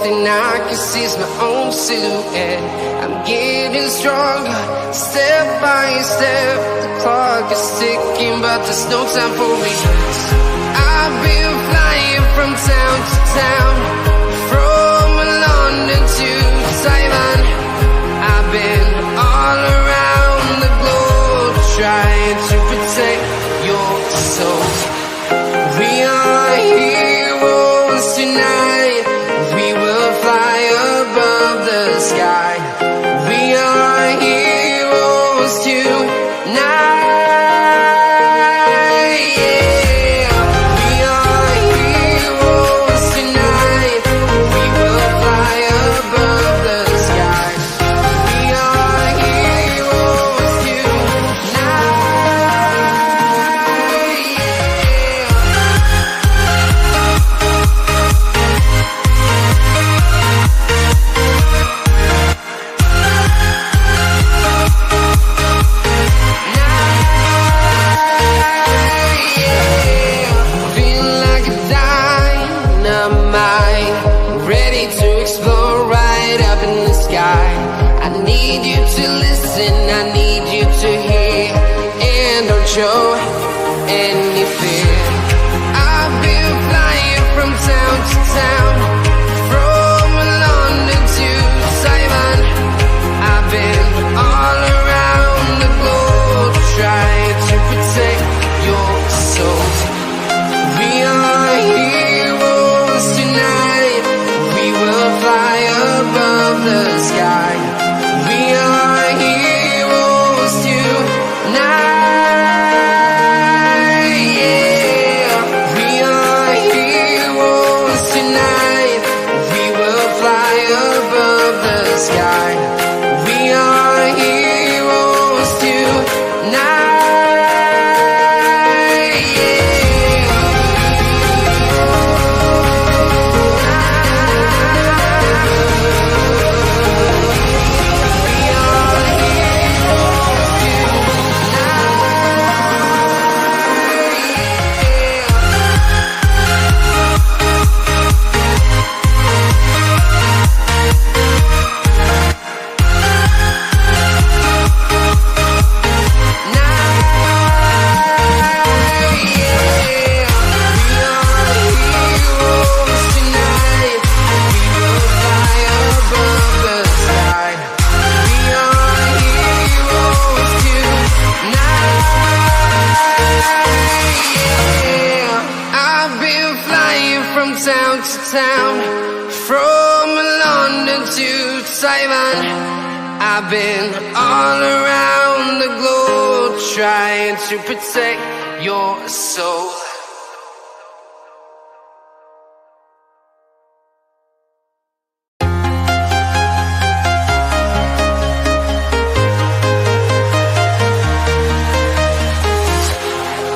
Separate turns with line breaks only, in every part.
thing I can see is my own silhouette. I'm getting stronger, step by step. The clock is ticking, but there's no time for regrets. I've been flying from town to town, from London to Taiwan. I've been all around the globe, trying to protect your soul. We are heroes tonight. We will fly above the sky. We are heroes tonight. Show any fear. I've been flying from town to town, from London to Taiwan. I've been all around the globe, trying to protect your soul. We are heroes tonight. We will fly above the sky. We are heroes tonight. I've been all around the globe, trying to protect your soul.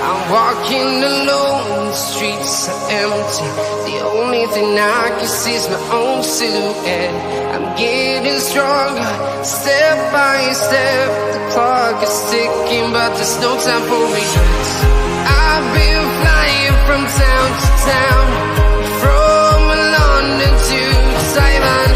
I'm walking alone, the streets are empty. The only thing I can see is my own silhouette. I'm getting stronger, step by step. The clock is ticking, but there's no time for regrets. I've been flying from town to town, from London to Taiwan.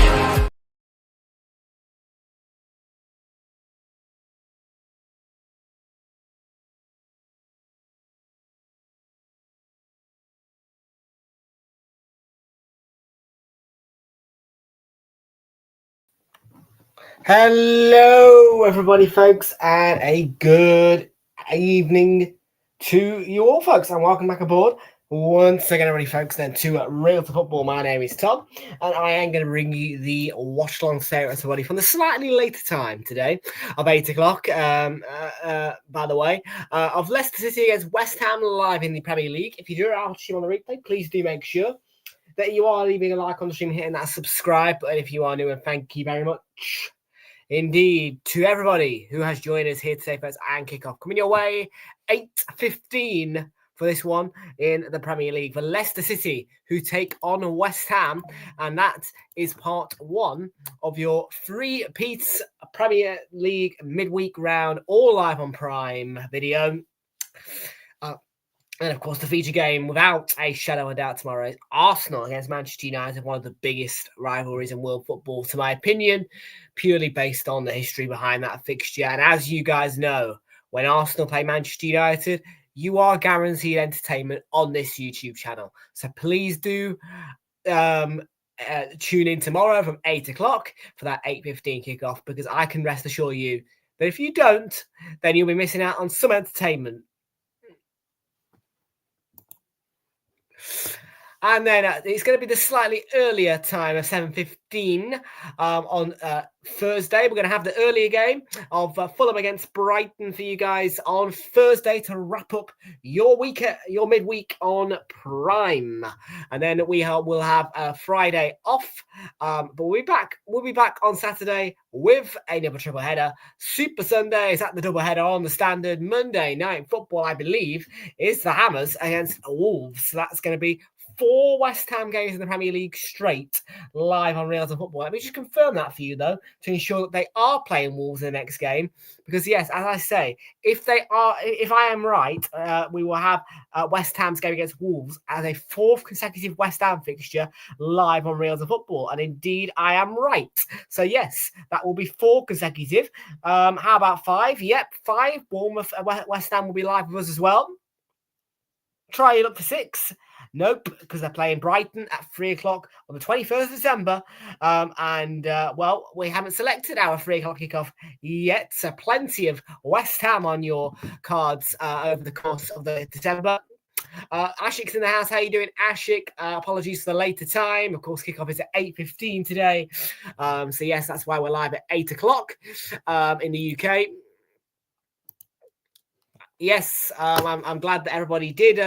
Hello everybody folks, and a good evening to you all folks, and welcome back aboard once again everybody folks then to Realltom Football. My name is Tom, and I am going to bring you the watch along series everybody from the slightly later time today of 8 o'clock by the way, of Leicester City against West Ham live in the Premier League. If you do watch on the replay, please do make sure that you are leaving a like on the stream, hitting that subscribe button if you are new, and thank you very much indeed to everybody who has joined us here today, folks, and kickoff coming your way 8:15 for this one in the Premier League for Leicester City, who take on West Ham, and that is part one of your three-piece Premier League midweek round, all live on Prime Video. And of course, the feature game, without a shadow of a doubt, tomorrow is Arsenal against Manchester United, one of the biggest rivalries in world football, to my opinion, purely based on the history behind that fixture. And as you guys know, when Arsenal play Manchester United, you are guaranteed entertainment on this YouTube channel. So please do tune in tomorrow from 8 o'clock for that 8:15 kickoff, because I can rest assure you that if you don't, then you'll be missing out on some entertainment. And then it's going to be the slightly earlier time of 7:15 on Thursday. We're going to have the earlier game of Fulham against Brighton for you guys on Thursday to wrap up your midweek on Prime. And then we'll have Friday off, but we'll be back on Saturday with another triple header. Super Sunday is at the double header on the Standard. Monday Night Football, I believe, is the Hammers against Wolves. So that's going to be 4 West Ham games in the Premier League straight live on Realltom Football. Let me just confirm that for you, though, to ensure that they are playing Wolves in the next game. Because, yes, as I say, if I am right, we will have West Ham's game against Wolves as a 4th consecutive West Ham fixture live on Realltom Football. And indeed, I am right. So, yes, that will be 4 consecutive. How about 5? Yep, 5. Bournemouth, West Ham will be live with us as well. Try it up for 6. Nope, because they're playing Brighton at 3 o'clock on the 21st of December. Well, we haven't selected our 3 o'clock kickoff yet. So plenty of West Ham on your cards over the course of the December. Ashik's in the house. How you doing, Ashik? Apologies for the later time. Of course, kickoff is at 8:15 today. So yes, that's why we're live at 8 o'clock in the UK. Yes, I'm glad that everybody did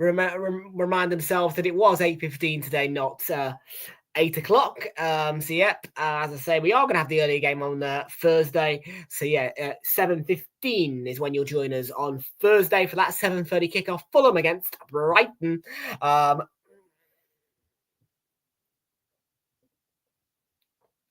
remind themselves that it was 8:15 today, not 8 o'clock. So, yep, as I say, we are going to have the earlier game on Thursday. So, yeah, 7:15 is when you'll join us on Thursday for that 7:30 kickoff. Fulham against Brighton.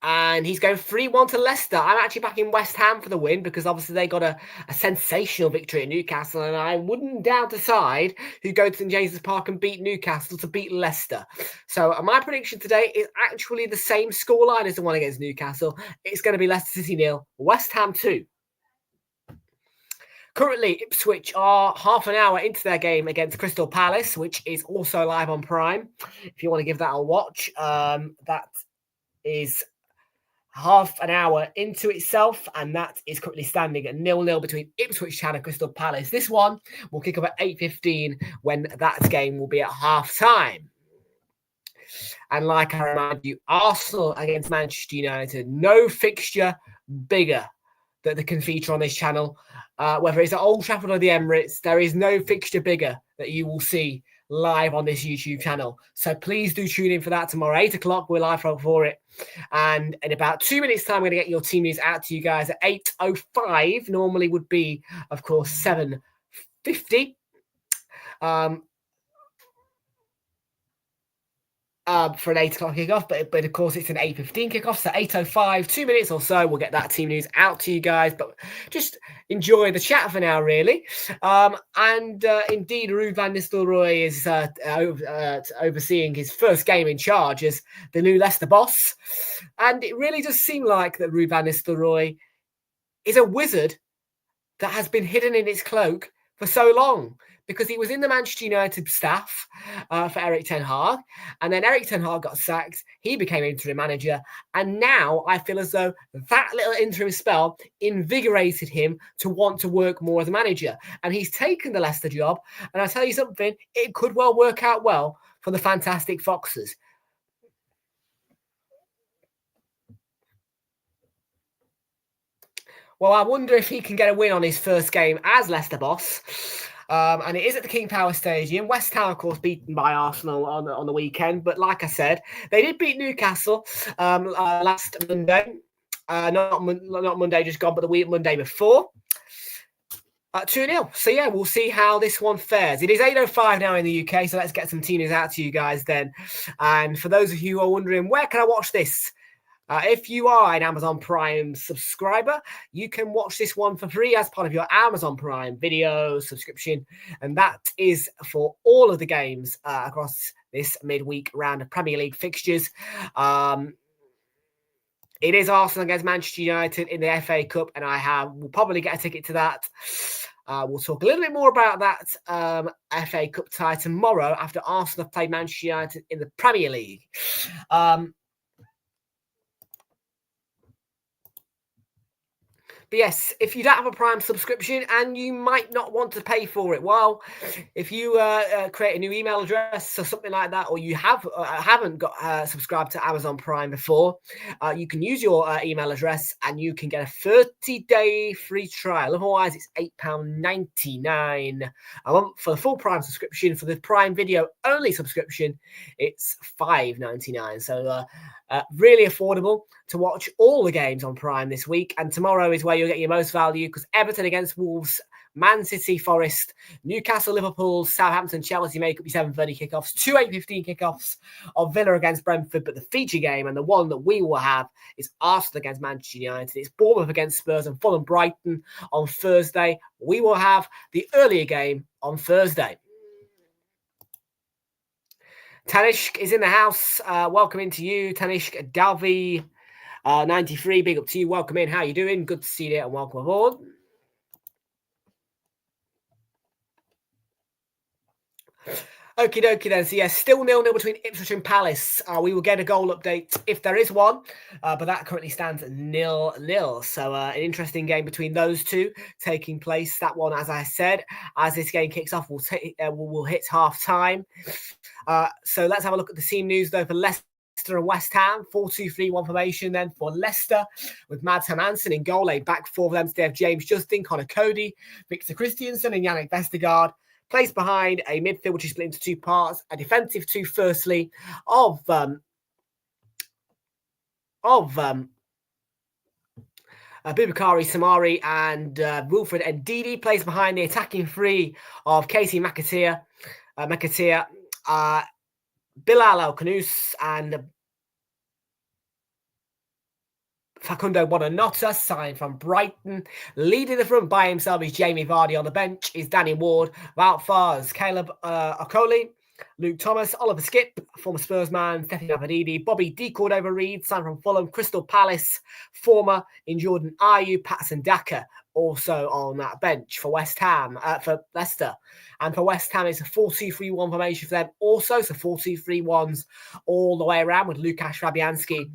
And he's going 3-1 to Leicester. I'm actually backing West Ham for the win because obviously they got a sensational victory at Newcastle, and I wouldn't doubt decide who go to St James's Park and beat Newcastle to beat Leicester. So my prediction today is actually the same scoreline as the one against Newcastle. It's going to be Leicester City 0, West Ham 2. Currently, Ipswich are half an hour into their game against Crystal Palace, which is also live on Prime. If you want to give that a watch, that is half an hour into itself, and that is currently standing at 0-0 between Ipswich Town and Crystal Palace. This one will kick up at 8:15 when that game will be at half time. And like I remind you, Arsenal against Manchester United, no fixture bigger that can feature on this channel. Whether it's at Old Trafford or the Emirates, there is no fixture bigger that you will see live on this YouTube channel. So please do tune in for that tomorrow, 8 o'clock. We're live for it. And in about 2 minutes' time, I'm going to get your team news out to you guys at 8:05. Normally would be, of course, 7:50. For an 8 o'clock kickoff, but of course it's an 8:15 kickoff, so 8:05, 2 minutes or so, we'll get that team news out to you guys. But just enjoy the chat for now, really. Indeed, Ruud van Nistelrooy is overseeing his first game in charge as the new Leicester boss, and it really does seem like that Ruud van Nistelrooy is a wizard that has been hidden in its cloak for so long, because he was in the Manchester United staff for Erik ten Hag, and then Erik ten Hag got sacked, he became interim manager, and now I feel as though that little interim spell invigorated him to want to work more as a manager, and he's taken the Leicester job, and I'll tell you something, it could well work out well for the fantastic Foxes. Well, I wonder if he can get a win on his first game as Leicester boss. And it is at the King Power Stadium. West Ham, of course, beaten by Arsenal on the weekend. But like I said, they did beat Newcastle last Monday. Not Monday just gone, but the Monday before. 2-0. So, yeah, we'll see how this one fares. It is 8:05 now in the UK, so let's get some team news out to you guys then. And for those of you who are wondering, where can I watch this? If you are an Amazon Prime subscriber, you can watch this one for free as part of your Amazon Prime video subscription. And that is for all of the games across this midweek round of Premier League fixtures. It is Arsenal against Manchester United in the FA Cup, and will probably get a ticket to that. We'll talk a little bit more about that FA Cup tie tomorrow after Arsenal have played Manchester United in the Premier League. But yes, if you don't have a Prime subscription and you might not want to pay for it, well, if you create a new email address or something like that, or you haven't got subscribed to Amazon Prime before, you can use your email address and you can get a 30-day free trial. Otherwise, it's £8.99 a month for the full Prime subscription. For the Prime Video only subscription, it's £5.99. So really affordable to watch all the games on Prime this week. And tomorrow is where you'll get your most value, because Everton against Wolves, Man City, Forest, Newcastle, Liverpool, Southampton, Chelsea make up your 7:30 kickoffs, 2 8:15 kickoffs of Villa against Brentford. But the feature game, and the one that we will have, is Arsenal against Manchester United. It's Bournemouth against Spurs and Fulham Brighton on Thursday. We will have the earlier game on Thursday. Tanishk is in the house. Welcome into you, Tanishk. Dalvi 93, big up to you. Welcome in. How you doing? Good to see you and welcome aboard. Okie dokie then. So yes, still 0-0 between Ipswich and Palace. We will get a goal update if there is one, but that currently stands 0-0. So an interesting game between those two taking place. That one, as I said, as this game kicks off, we'll hit half time. So let's have a look at the team news though for Leicester and West Ham. 4-2-3-1 formation then for Leicester, with Mads Hermansen in goal. A back four for them today have James Justin, Connor Cody, Victor Christiansen and Yannick Vestergaard. Placed behind a midfield which is split into two parts, a defensive two firstly of Bubakari Samari and Wilfred Ndidi. Placed behind the attacking three of Casey Makatia, Bilal El-Khanous and Facundo Bonanotta, signed from Brighton. Leading the front by himself is Jamie Vardy. On the bench is Danny Ward, Wout Faes, Caleb Okoli, Luke Thomas, Oliver Skipp, former Spurs man, Stefan Avadidi, Bobby D. Cordova-Reid, signed from Fulham, Crystal Palace, former in Jordan Ayew, Patson Daka, also on that bench for West Ham, for Leicester. And for West Ham, it's a 4-2-3-1 formation for them also, so 4-2-3-1s all the way around, with Lukasz Fabianski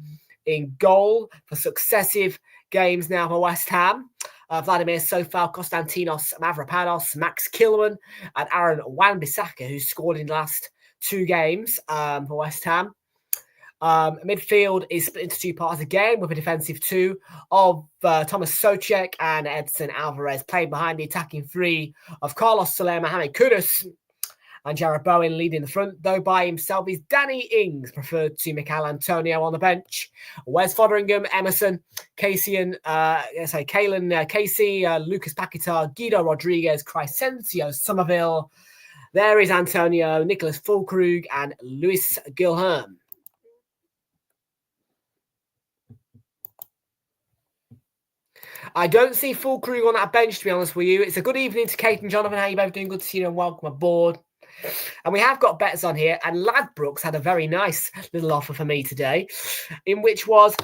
in goal for successive games now for West Ham. Vladimir Sofal, Konstantinos Mavropanos, Max Kilman, and Aaron Wan-Bissaka, who's scored in the last two games for West Ham. Midfield is split into two parts again, with a defensive two of Thomas Soucek and Edson Alvarez, playing behind the attacking three of Carlos Soler, Mohamed Kudus, and Jarrod Bowen leading the front, though by himself is Danny Ings, preferred to Mikel Antonio on the bench. Wes Foderingham, Emerson, Kalen Casey, Lucas Paquetá, Guido Rodriguez, Crescencio Somerville. There is Antonio, Nicholas Fulkrug, and Luis Gilherm. I don't see Fulkrug on that bench, to be honest with you. It's a good evening to Kate and Jonathan. How you both doing? Good to see you and welcome aboard. And we have got bets on here, and Ladbrokes had a very nice little offer for me today, in which was,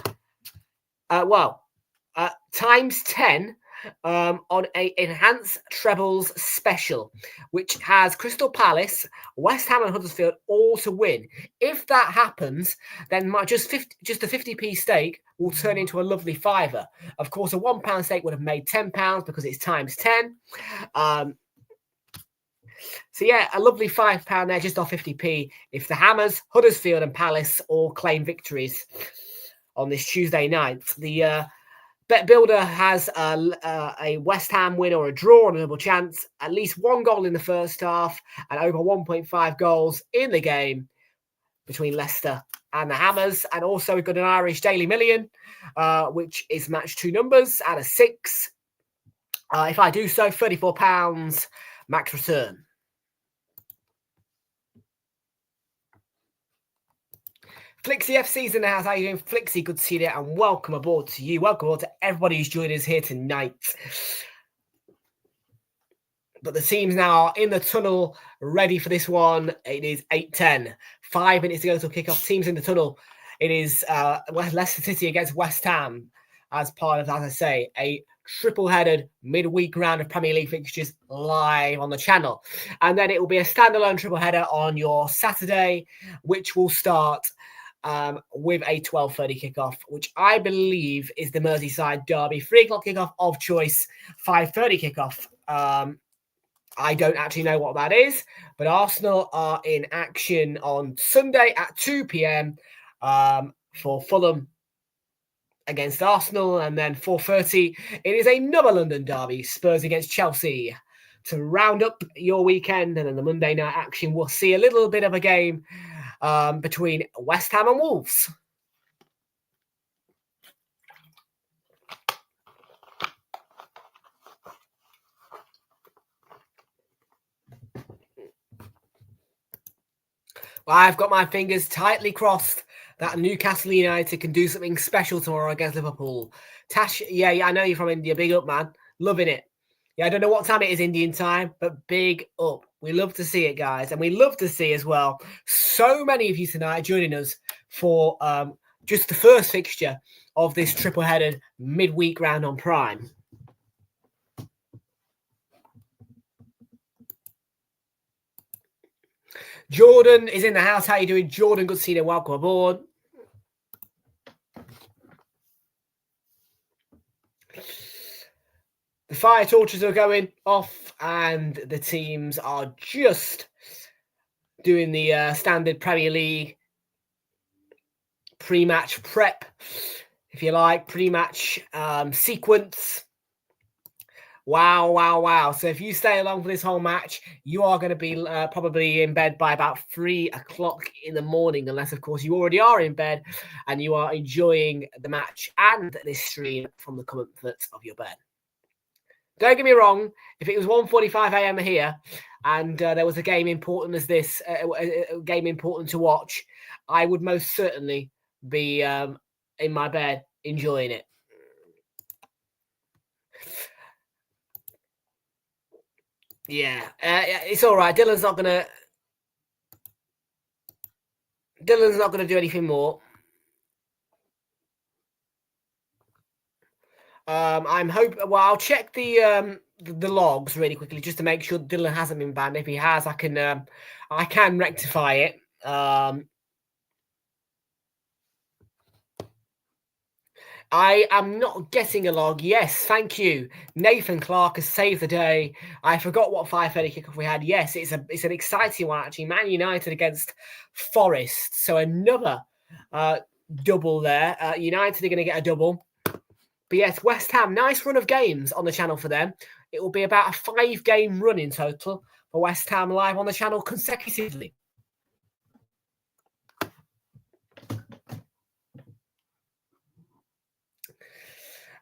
times 10 on a enhanced trebles special, which has Crystal Palace, West Ham and Huddersfield all to win. If that happens, then just a 50p stake will turn into a lovely fiver. Of course, a £1 stake would have made £10 because it's times 10. So yeah, a lovely £5 there, just off 50p. If the Hammers, Huddersfield and Palace all claim victories on this Tuesday night. The Bet Builder has a West Ham win or a draw on a double chance, at least one goal in the first half, and over 1.5 goals in the game between Leicester and the Hammers. And also we've got an Irish Daily Million, which is matched two numbers at a 6. If I do so, £34 max return. Flixie FC's in the house. How you doing, Flixie? Good to see you there, and welcome aboard to you. Welcome aboard to everybody who's joining us here tonight. But the teams now are in the tunnel, ready for this one. It is 8:10. 5 minutes to go till kickoff. Teams in the tunnel. It is Leicester City against West Ham as part of, as I say, a triple-headed midweek round of Premier League fixtures live on the channel. And then it will be a standalone triple-header on your Saturday, which will start with a 12:30 kickoff, which I believe is the Merseyside derby. 3 o'clock kickoff of choice, 5:30 kickoff. I don't actually know what that is, but Arsenal are in action on Sunday at 2 p.m. For Fulham against Arsenal, and then 4:30 it is another London derby, Spurs against Chelsea, to round up your weekend. And then the Monday night action, we'll see a little bit of a game between West Ham and Wolves. I've got my fingers tightly crossed that Newcastle United can do something special tomorrow against Liverpool. Tash, yeah, I know you're from India. Big up, man. Loving it. Yeah, I don't know what time it is Indian time, but big up. We love to see it, guys. And we love to see as well so many of you tonight joining us for just the first fixture of this triple-headed midweek round on Prime. Jordan is in the house. How you doing, Jordan? Good to see you. Welcome aboard. The fire torches are going off, and the teams are just doing the standard Premier League pre-match prep, if you like, pre-match sequence. Wow. So if you stay along for this whole match, you are going to be probably in bed by about 3 o'clock in the morning, unless, of course, you already are in bed and you are enjoying the match and this stream from the comfort of your bed. Don't get me wrong, if it was 1:45 a.m. here and there was a game important as this, a game important to watch, I would most certainly be in my bed enjoying it. Yeah, it's all right. Dylan's not gonna do anything more. I'm hoping. Well, I'll check the logs really quickly just to make sure Dylan hasn't been banned. If he has, I can rectify it. I am not getting a log. Yes, thank you. Nathan Clark has saved the day. I forgot what 5:30 kickoff we had. Yes, it's an exciting one actually. Man United against Forest. So another double there. United are going to get a double. But yes, West Ham, nice run of games on the channel for them. It will be about a 5-game run in total for West Ham live on the channel consecutively.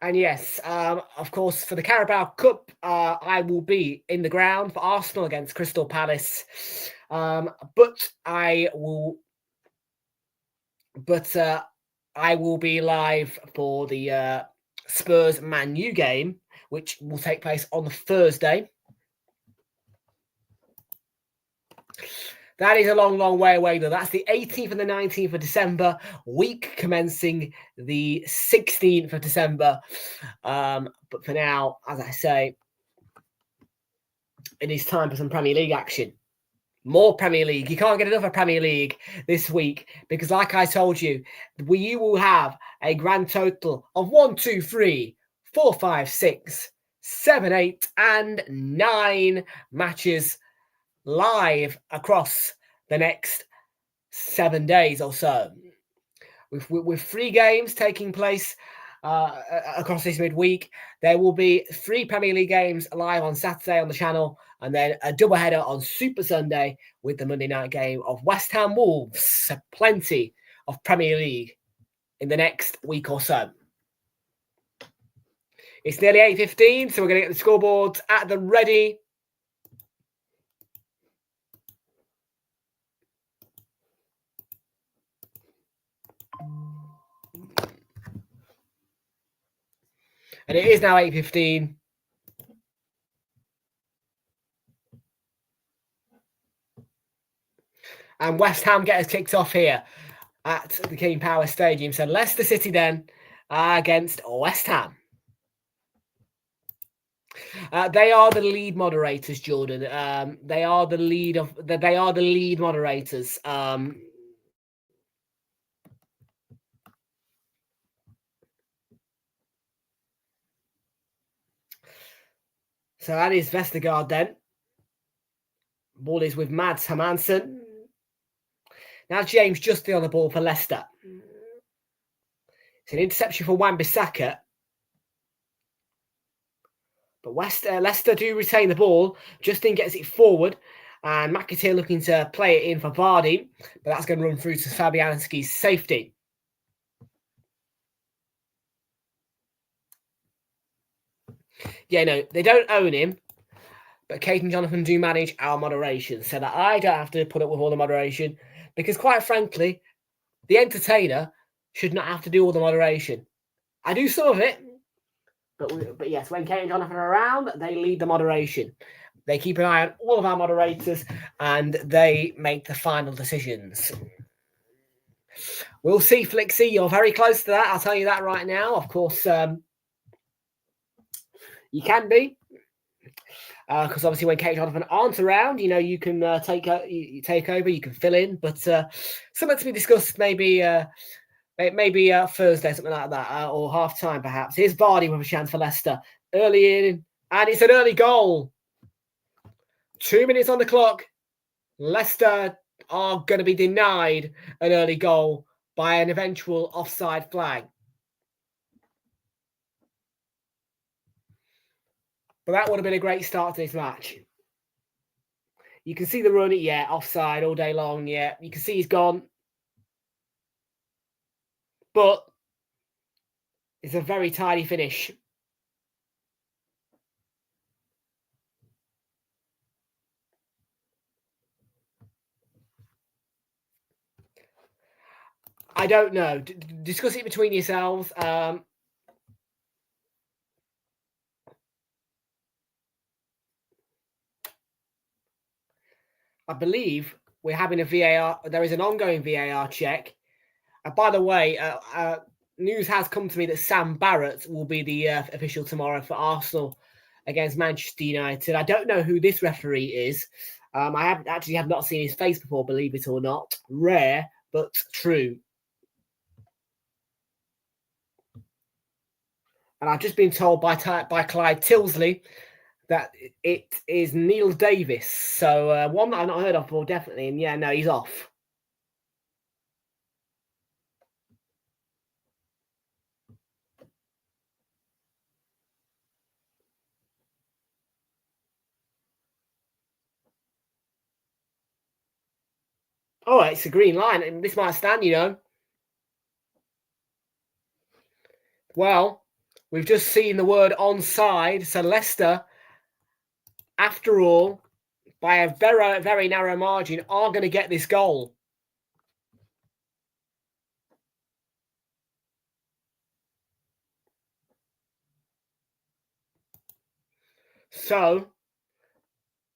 And yes, of course, for the Carabao Cup, I will be in the ground for Arsenal against Crystal Palace. But I will be live for the Spurs Man U game, which will take place on the Thursday. That is a long, long way away, though. That's the 18th and the 19th of December, week commencing the 16th of December. But for now, as I say, it is time for some Premier League action. More Premier League. You can't get enough of Premier League this week because, like I told you, you will have a grand total of 1, 2, 3, 4, 5, 6, 7, 8, and 9 matches live across the next 7 days or so. With 3 games taking place across this midweek, there will be 3 Premier League games live on Saturday on the channel, and then a doubleheader on Super Sunday with the Monday night game of West Ham Wolves. So plenty of Premier League in the next week or so. It's nearly 8:15, so we're going to get the scoreboards at the ready. And it is now 8:15. And West Ham get us kicked off here at the King Power Stadium. So Leicester City then against West Ham. They are the lead moderators, Jordan. They are the lead moderators. So that is Vestergaard then. Ball is with Mads Hermansen. Now James Justin on the ball for Leicester. It's an interception for Wan-Bissaka. But Leicester do retain the ball. Justin gets it forward. And McAteer looking to play it in for Vardy. But that's going to run through to Fabianski's safety. Yeah, no, they don't own him. But Kate and Jonathan do manage our moderation. So that I don't have to put up with all the moderation. Because quite frankly, the entertainer should not have to do all the moderation. I do some of it. But yes, when Kate and Jonathan are around, they lead the moderation. They keep an eye on all of our moderators and they make the final decisions. We'll see, Flixie. You're very close to that. I'll tell you that right now. Of course, you can be. Because obviously when Kate and Jonathan aren't around, you can take over, you can fill in. But something to be discussed maybe Thursday, something like that, or half-time perhaps. Here's Vardy with a chance for Leicester. Early in, and it's an early goal. 2 minutes on the clock. Leicester are going to be denied an early goal by an eventual offside flag. But that would have been a great start to this match. You can see the run, yeah, offside all day long, yeah. You can see he's gone. But it's a very tidy finish. I don't know. Discuss it between yourselves. I believe we're having a VAR. There is an ongoing VAR check. By the way, news has come to me that Sam Barrett will be the official tomorrow for Arsenal against Manchester United. I don't know who this referee is. I have not seen his face before, believe it or not. Rare, but true. And I've just been told by Clyde Tilsley that it is Neil Davis. So one that I've not heard of before, definitely. And yeah, no, he's off. Oh, it's a green line. And this might stand, Well, we've just seen the word onside. So Leicester, after all, by a very, very narrow margin, are going to get this goal. So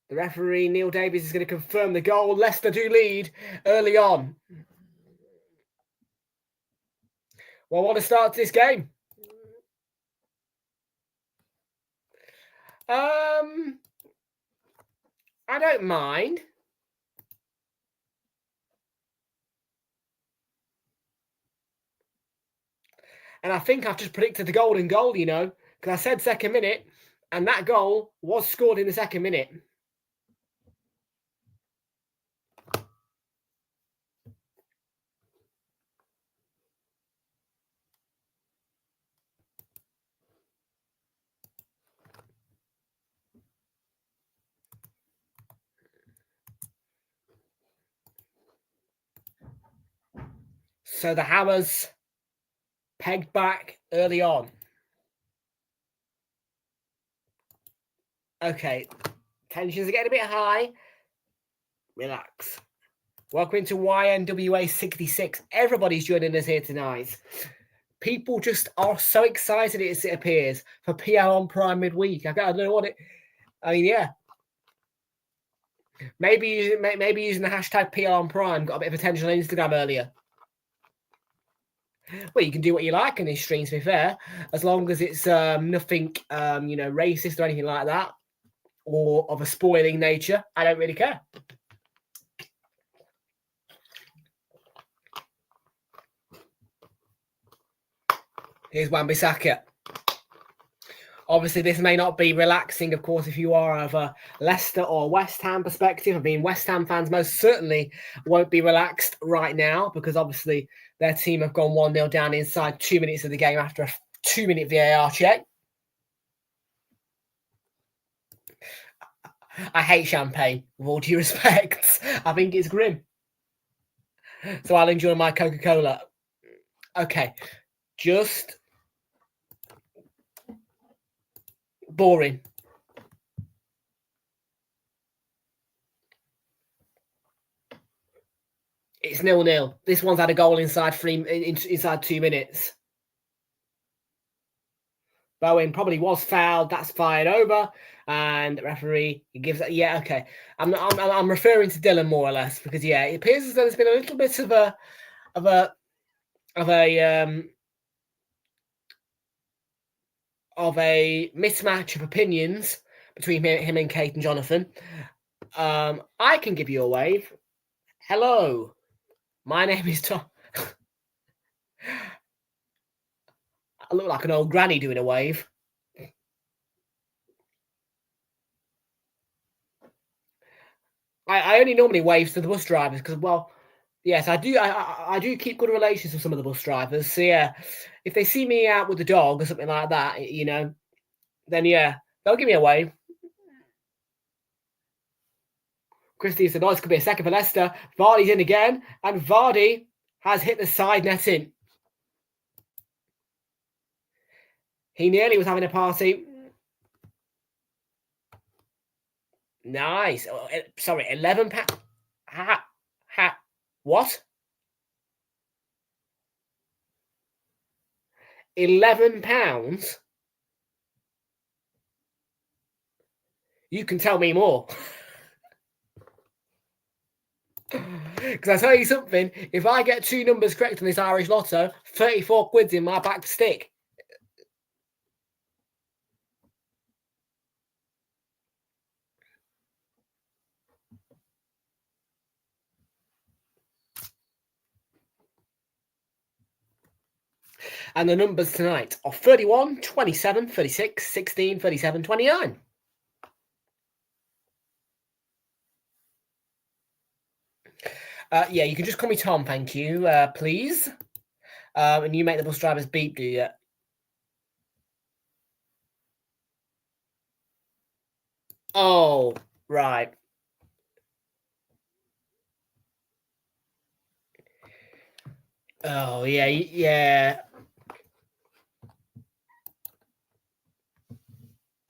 the referee, Neil Davies, is going to confirm the goal. Leicester do lead early on. Well, what a start to this game. I don't mind. And I think I've just predicted the golden goal, because I said second minute, and that goal was scored in the second minute. So the Hammers pegged back early on. Okay, tensions are getting a bit high. Relax. Welcome to YNWA 66. Everybody's joining us here tonight. People just are so excited, it appears, for PL on Prime midweek. I don't know what it. I mean, yeah. Maybe using the hashtag PL on Prime got a bit of attention on Instagram earlier. Well, you can do what you like in these streams, to be fair, as long as it's nothing, racist or anything like that, or of a spoiling nature. I don't really care. Here's Wan-Bissaka. Obviously, this may not be relaxing, of course, if you are of a Leicester or West Ham perspective. I mean, West Ham fans most certainly won't be relaxed right now because obviously their team have gone 1-0 down inside 2 minutes of the game after a 2-minute VAR check. I hate champagne, with all due respect. I think it's grim. So I'll enjoy my Coca-Cola. Okay, just boring. It's 0-0. This one's had a goal inside 2 minutes. Bowen probably was fouled. That's fired over, and the referee gives it. Yeah, okay. I'm referring to Dylan more or less because yeah, it appears as though there's been a little bit of a mismatch of opinions between him and Kate and Jonathan. I can give you a wave. Hello, my name is Tom. I look like an old granny doing a wave. I only normally wave to the bus drivers because, well, yes, I do. I do keep good relations with some of the bus drivers. So yeah, if they see me out with the dog or something like that, then yeah, they'll give me a wave. Christie said, "Oh, this could be a second for Leicester." Vardy's in again, and Vardy has hit the side netting. He nearly was having a party. Nice. Oh, sorry, £11. What? £11? You can tell me more. Because I tell you something, if I get 2 numbers correct on this Irish Lotto, 34 quid's in my back stick. And the numbers tonight are 31, 27, 36, 16, 37, 29. Yeah, you can just call me Tom, thank you, please. And you make the bus drivers beep, do you? Oh, right. Oh, yeah, yeah.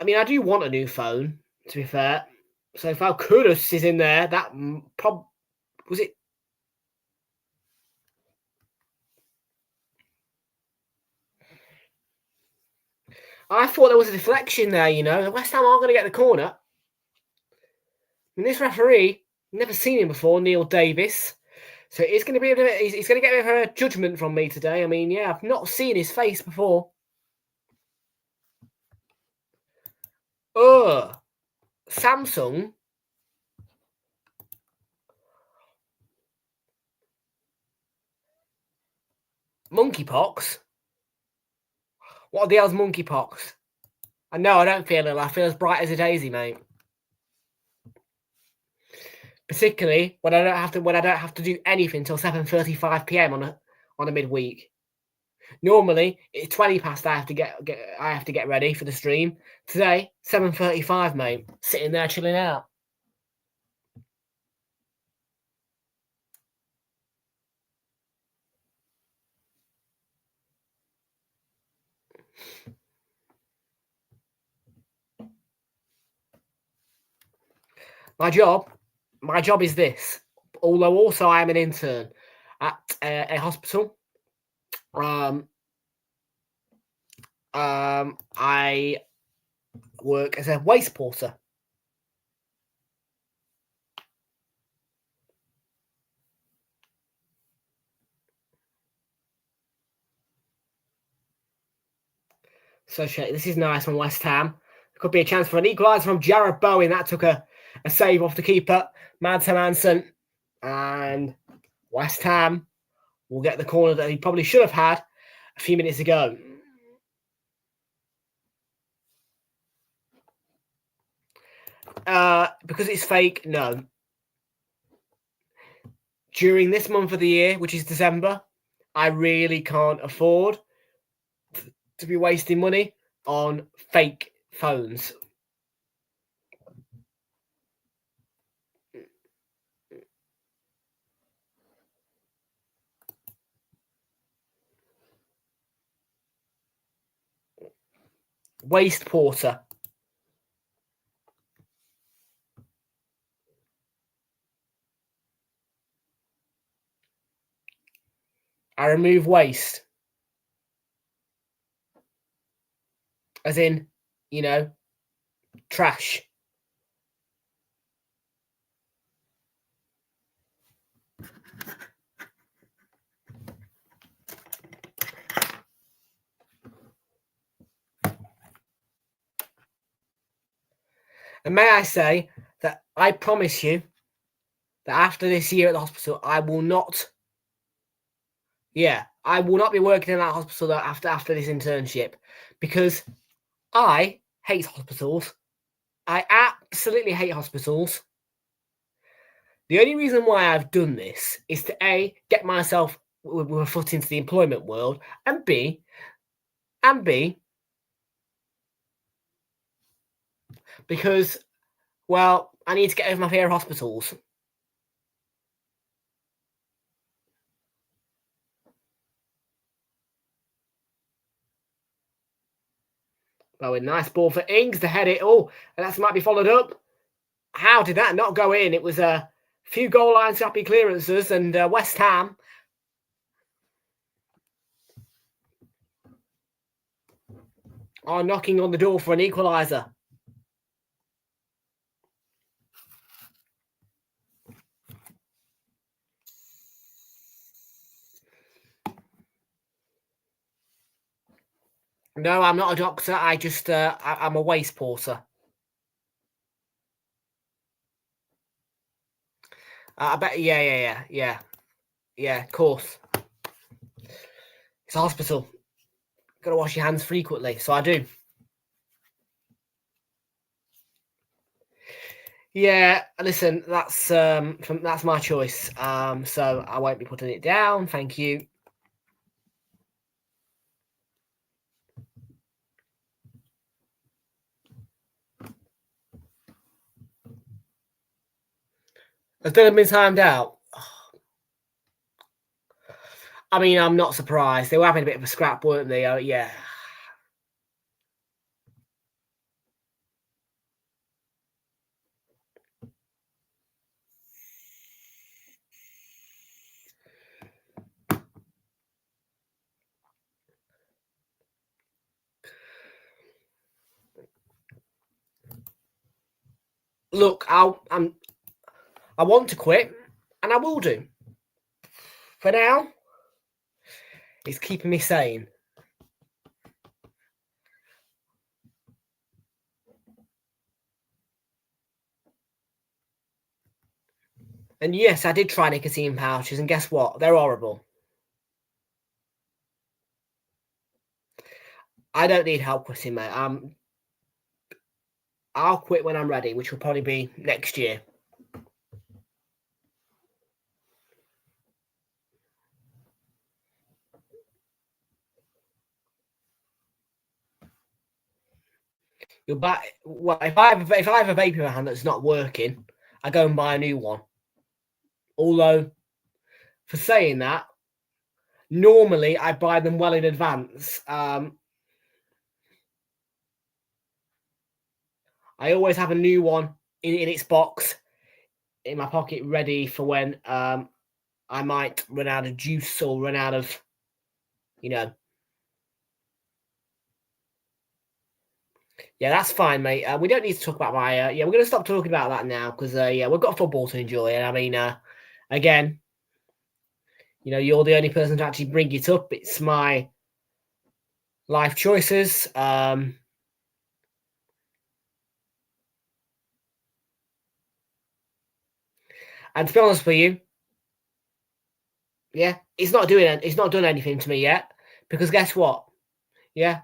I mean, I do want a new phone, to be fair. So if Alcudas is in there, that was it. I thought there was a deflection there, The West Ham aren't going to get the corner. I mean, this referee, never seen him before, Neil Davis. So it's going to be he's going to get a judgment from me today. I mean, yeah, I've not seen his face before. Samsung. Monkeypox. What the hell's monkeypox? I know I don't feel ill. I feel as bright as a daisy, mate. Particularly when I don't have to do anything until 7:35 p.m. on a midweek. Normally it's 20 past. I have to get ready for the stream. Today 7:35, mate. Sitting there chilling out. My job is this. Although also I am an intern at a hospital. I work as a waste porter. So this is nice from West Ham. Could be a chance for an equaliser from Jarrod Bowen. That took a save off the keeper, Mads Hermansen. And West Ham will get the corner that he probably should have had a few minutes ago. Because it's fake, no. During this month of the year, which is December, I really can't afford to be wasting money on fake phones. Waste porter. I remove waste. As in, trash. And may I say that I promise you that after this year at the hospital, I will not be working in that hospital after this internship, because I hate hospitals. I absolutely hate hospitals. The only reason why I've done this is to A, get myself with a foot into the employment world, and B, because, well, I need to get over my fear of hospitals. Oh, a nice ball for Ings to head it. Oh, and that might be followed up. How did that not go in? It was a few goal line scrappy clearances, and West Ham are knocking on the door for an equaliser. No, I'm not a doctor. I just, I'm a waste porter. I bet, yeah, of course. It's a hospital. Got to wash your hands frequently, so I do. Yeah, listen, that's my choice. So I won't be putting it down. Thank you. Has Dylan been timed out? I mean, I'm not surprised. They were having a bit of a scrap, weren't they? Yeah. Look, I want to quit, and I will do. For now, it's keeping me sane. And yes, I did try nicotine pouches, and guess what? They're horrible. I don't need help quitting, mate. I'll quit when I'm ready, which will probably be next year. You'll buy. Well, if I have a vape in my hand that's not working, I go and buy a new one. Although, for saying that, normally I buy them well in advance. I always have a new one in its box in my pocket, ready for when I might run out of juice or run out of, Yeah, that's fine, mate. We don't need to talk about my. Yeah, we're going to stop talking about that now because yeah, we've got football to enjoy. And I mean, again, you're the only person to actually bring it up. It's my life choices. And to be honest with you, yeah, it's not done anything to me yet. Because guess what? Yeah,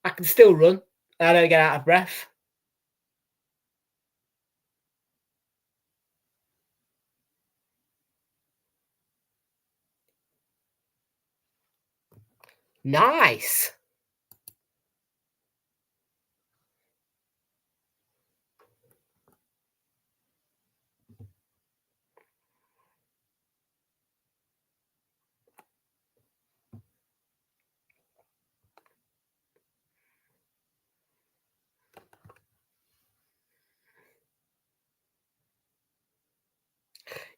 I can still run. I don't get out of breath. Nice.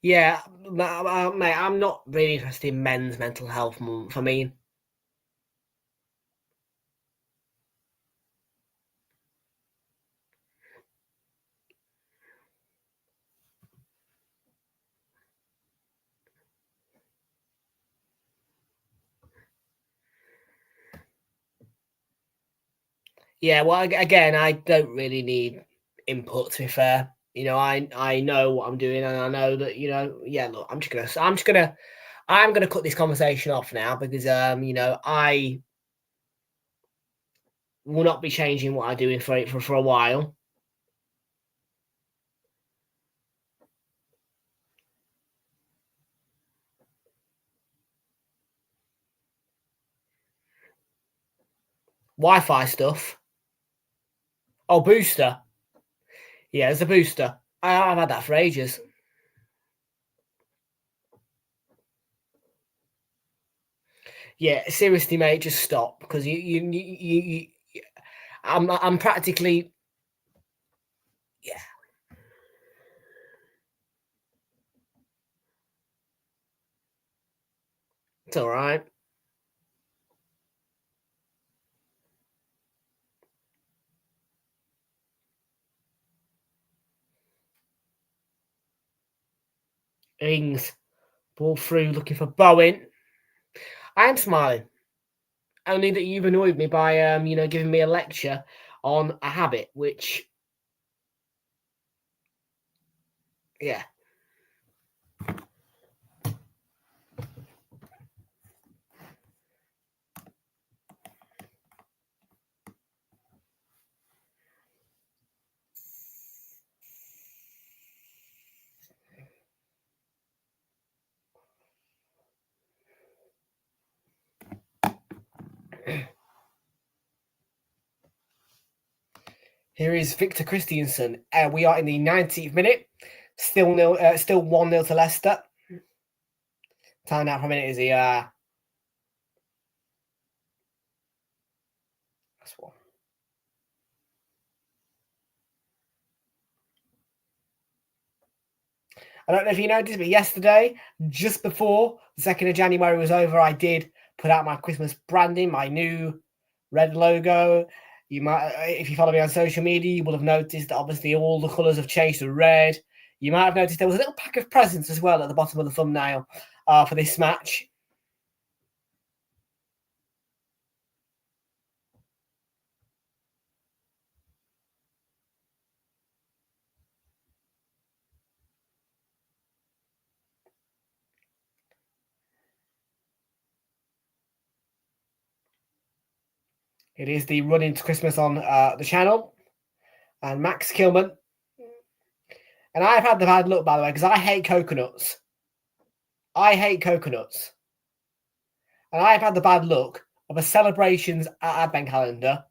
Yeah, mate, I'm not really interested in men's mental health month. I mean, yeah, well, again, I don't really need input. To be fair, I know what I'm doing, and I know that yeah. Look, I'm gonna cut this conversation off now because I will not be changing what I'm doing for a while. Wi-Fi stuff. Oh, booster. Yeah, there's a booster. I've had that for ages. Yeah, seriously, mate, just stop because I'm practically yeah. It's all right. Ings ball through, looking for Bowen. I am smiling, only that you've annoyed me by giving me a lecture on a habit, which yeah. Here is Victor Christiansen. We are in the 90th minute. Still 1-0 to Leicester. Time out for a minute is the that's one. I don't know if you noticed, but yesterday, just before the 2nd of January was over, I did put out my Christmas branding, my new red logo. You might, if you follow me on social media, you will have noticed that obviously all the colours have changed to red. You might have noticed there was a little pack of presents as well at the bottom of the thumbnail for this match. It is the run into Christmas on the channel. And Max Kilman. And I've had the bad look, by the way, because I hate coconuts. I hate coconuts. And I've had the bad look of a celebrations advent calendar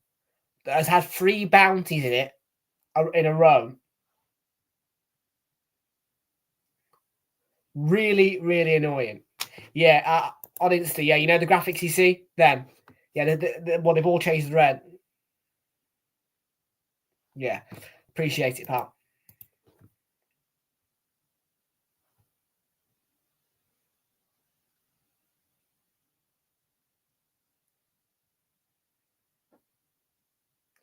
that has had 3 bounties in it in a row. Really, really annoying. Yeah, on Insta, yeah, you know the graphics you see? Them. Yeah, they've all changed the red. Yeah, appreciate it, pal.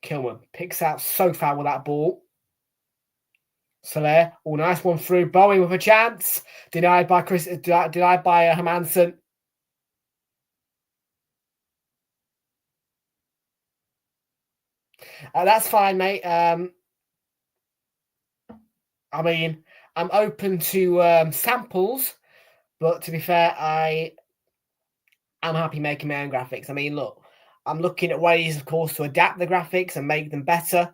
Kilman picks out so far with that ball. Soler, oh, nice one through. Bowen with a chance. Denied by denied by Hermansen. That's fine, mate. I mean, I'm open to samples, but to be fair, I'm happy making my own graphics. I mean, look, I'm looking at ways, of course, to adapt the graphics and make them better.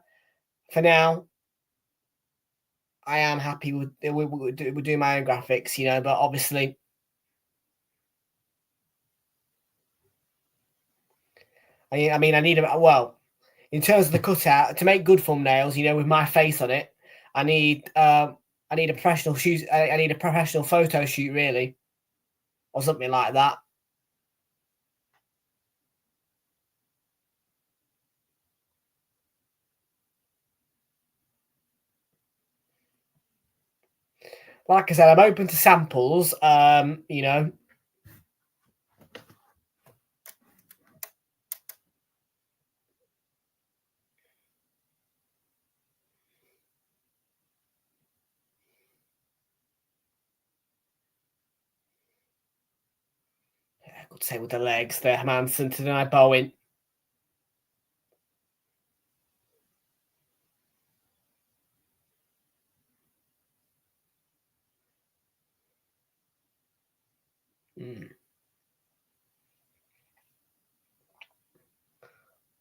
For now, I am happy with doing my own graphics, you know, but obviously, I mean, I need a, well, in terms of the cutout, to make good thumbnails, you know, with my face on it, I need a professional shoot. I need a professional photo shoot, really, or something like that. Like I said, I'm open to samples. You know. I could say with the legs there, Hermansen to deny Bowen.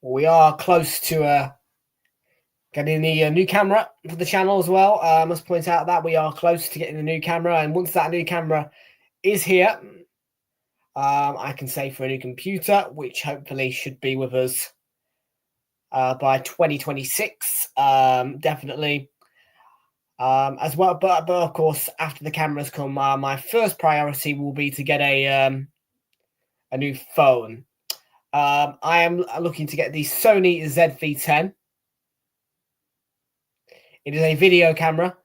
We are close to getting the new camera for the channel as well. I must point out that we are close to getting the new camera, and once that new camera is here, I can save for a new computer, which hopefully should be with us by 2026, definitely. As well, but of course, after the cameras come, my first priority will be to get a new phone. I am looking to get the Sony ZV-10. It is a video camera,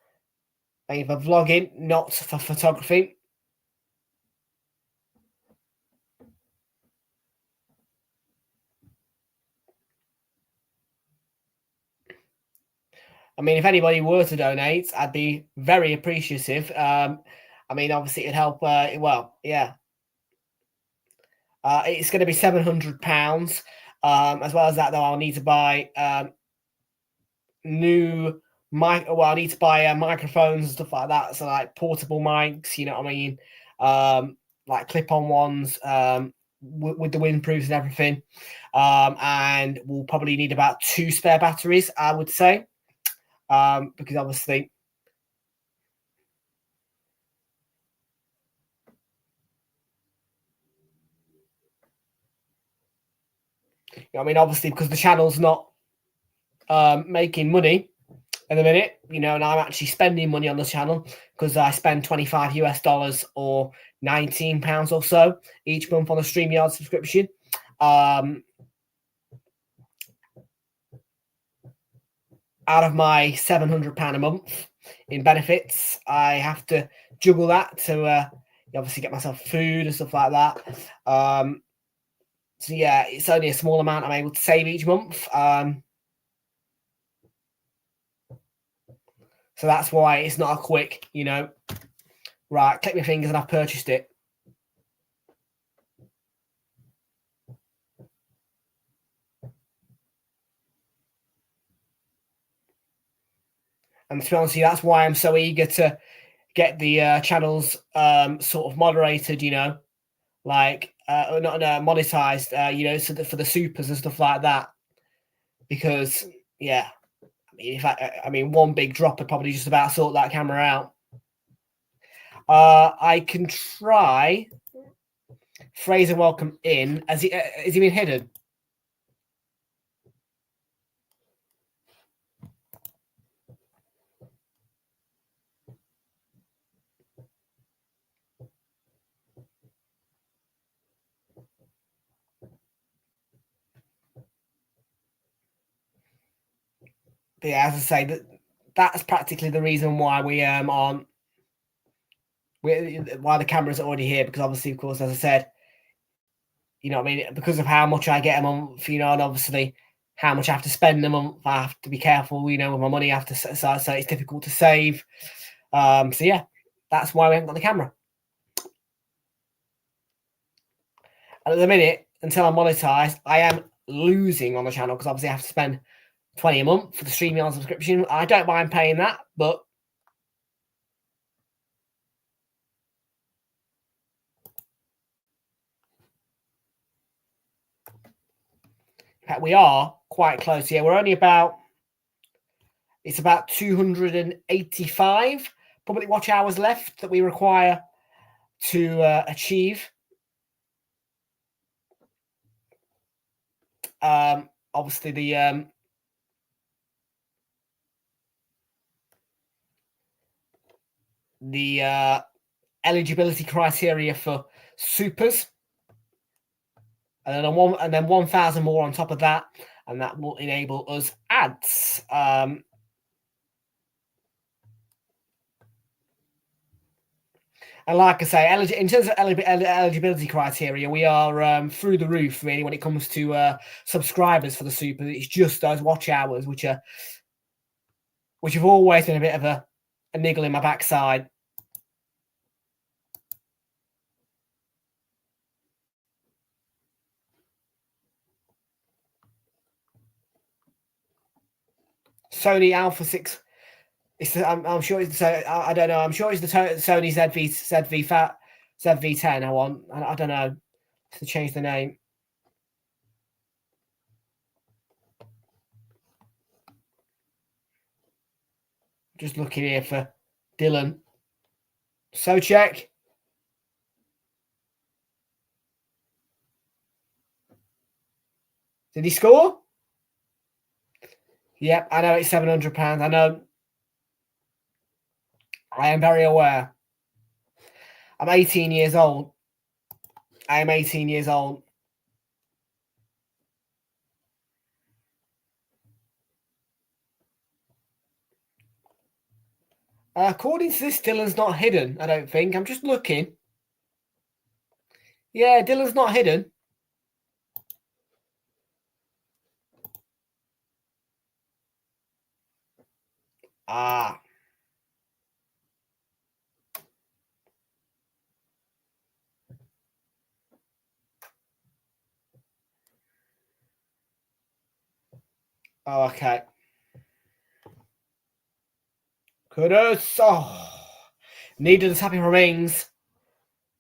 made for vlogging, not for photography. I mean, if anybody were to donate, I'd be very appreciative. I mean, obviously, it'd help. Well, yeah. It's going to be £700. As well as that, though, I'll need to buy new mic. Well, I need to buy microphones and stuff like that. So, like portable mics, you know what I mean? Like clip-on ones with the windproofs and everything. And we'll probably need about 2 spare batteries, I would say. Because obviously, you know, I mean, obviously, because the channel's not making money in a minute, you know, and I'm actually spending money on the channel because I spend $25 US or £19 or so each month on a StreamYard subscription. Out of my £700 a month in benefits, I have to juggle that to obviously get myself food and stuff like that. So yeah, it's only a small amount I'm able to save each month. So that's why it's not a quick, you know, right, click my fingers and I've purchased it. And to be honest with you, that's why I'm so eager to get the channels sort of moderated, you know, like not monetized, you know, so that for the supers and stuff like that. Because yeah, I mean, in fact, I mean, one big drop would probably just about sort that camera out. I can try Fraser welcome in. Has he been hidden? But yeah, as I say, that's practically the reason why we aren't. Why the cameras are already here, because obviously, of course, as I said, you know what I mean, because of how much I get a month, you know, and obviously how much I have to spend a month. I have to be careful, with my money. I have to, so it's difficult to save. So yeah, that's why we haven't got the camera. And at the minute, until I'm monetized, I am losing on the channel because obviously I have to spend 20 a month for the StreamYard subscription. I don't mind paying that, but in fact, we are quite close. Yeah, we're only about, it's about 285 public watch hours left that we require to achieve. Obviously, the eligibility criteria for supers, and then 1,000 more on top of that, and that will enable us ads. And like I say, in terms of eligibility criteria, we are through the roof, really, when it comes to subscribers for the super. It's just those watch hours, which have always been a bit of a niggle in my backside. Sony Alpha 6. I'm sure it's I don't know. I'm sure it's the Sony ZV10 I want. I don't know to change the name. Just looking here for Dylan. So check. Did he score? Yep, I know it's £700. I know. I am very aware. I'm 18 years old. I am 18 years old. According to this, Dylan's not hidden, I don't think. I'm just looking. Yeah, Dylan's not hidden. Ah. Okay. Kudos. Oh. Needed his happy remains.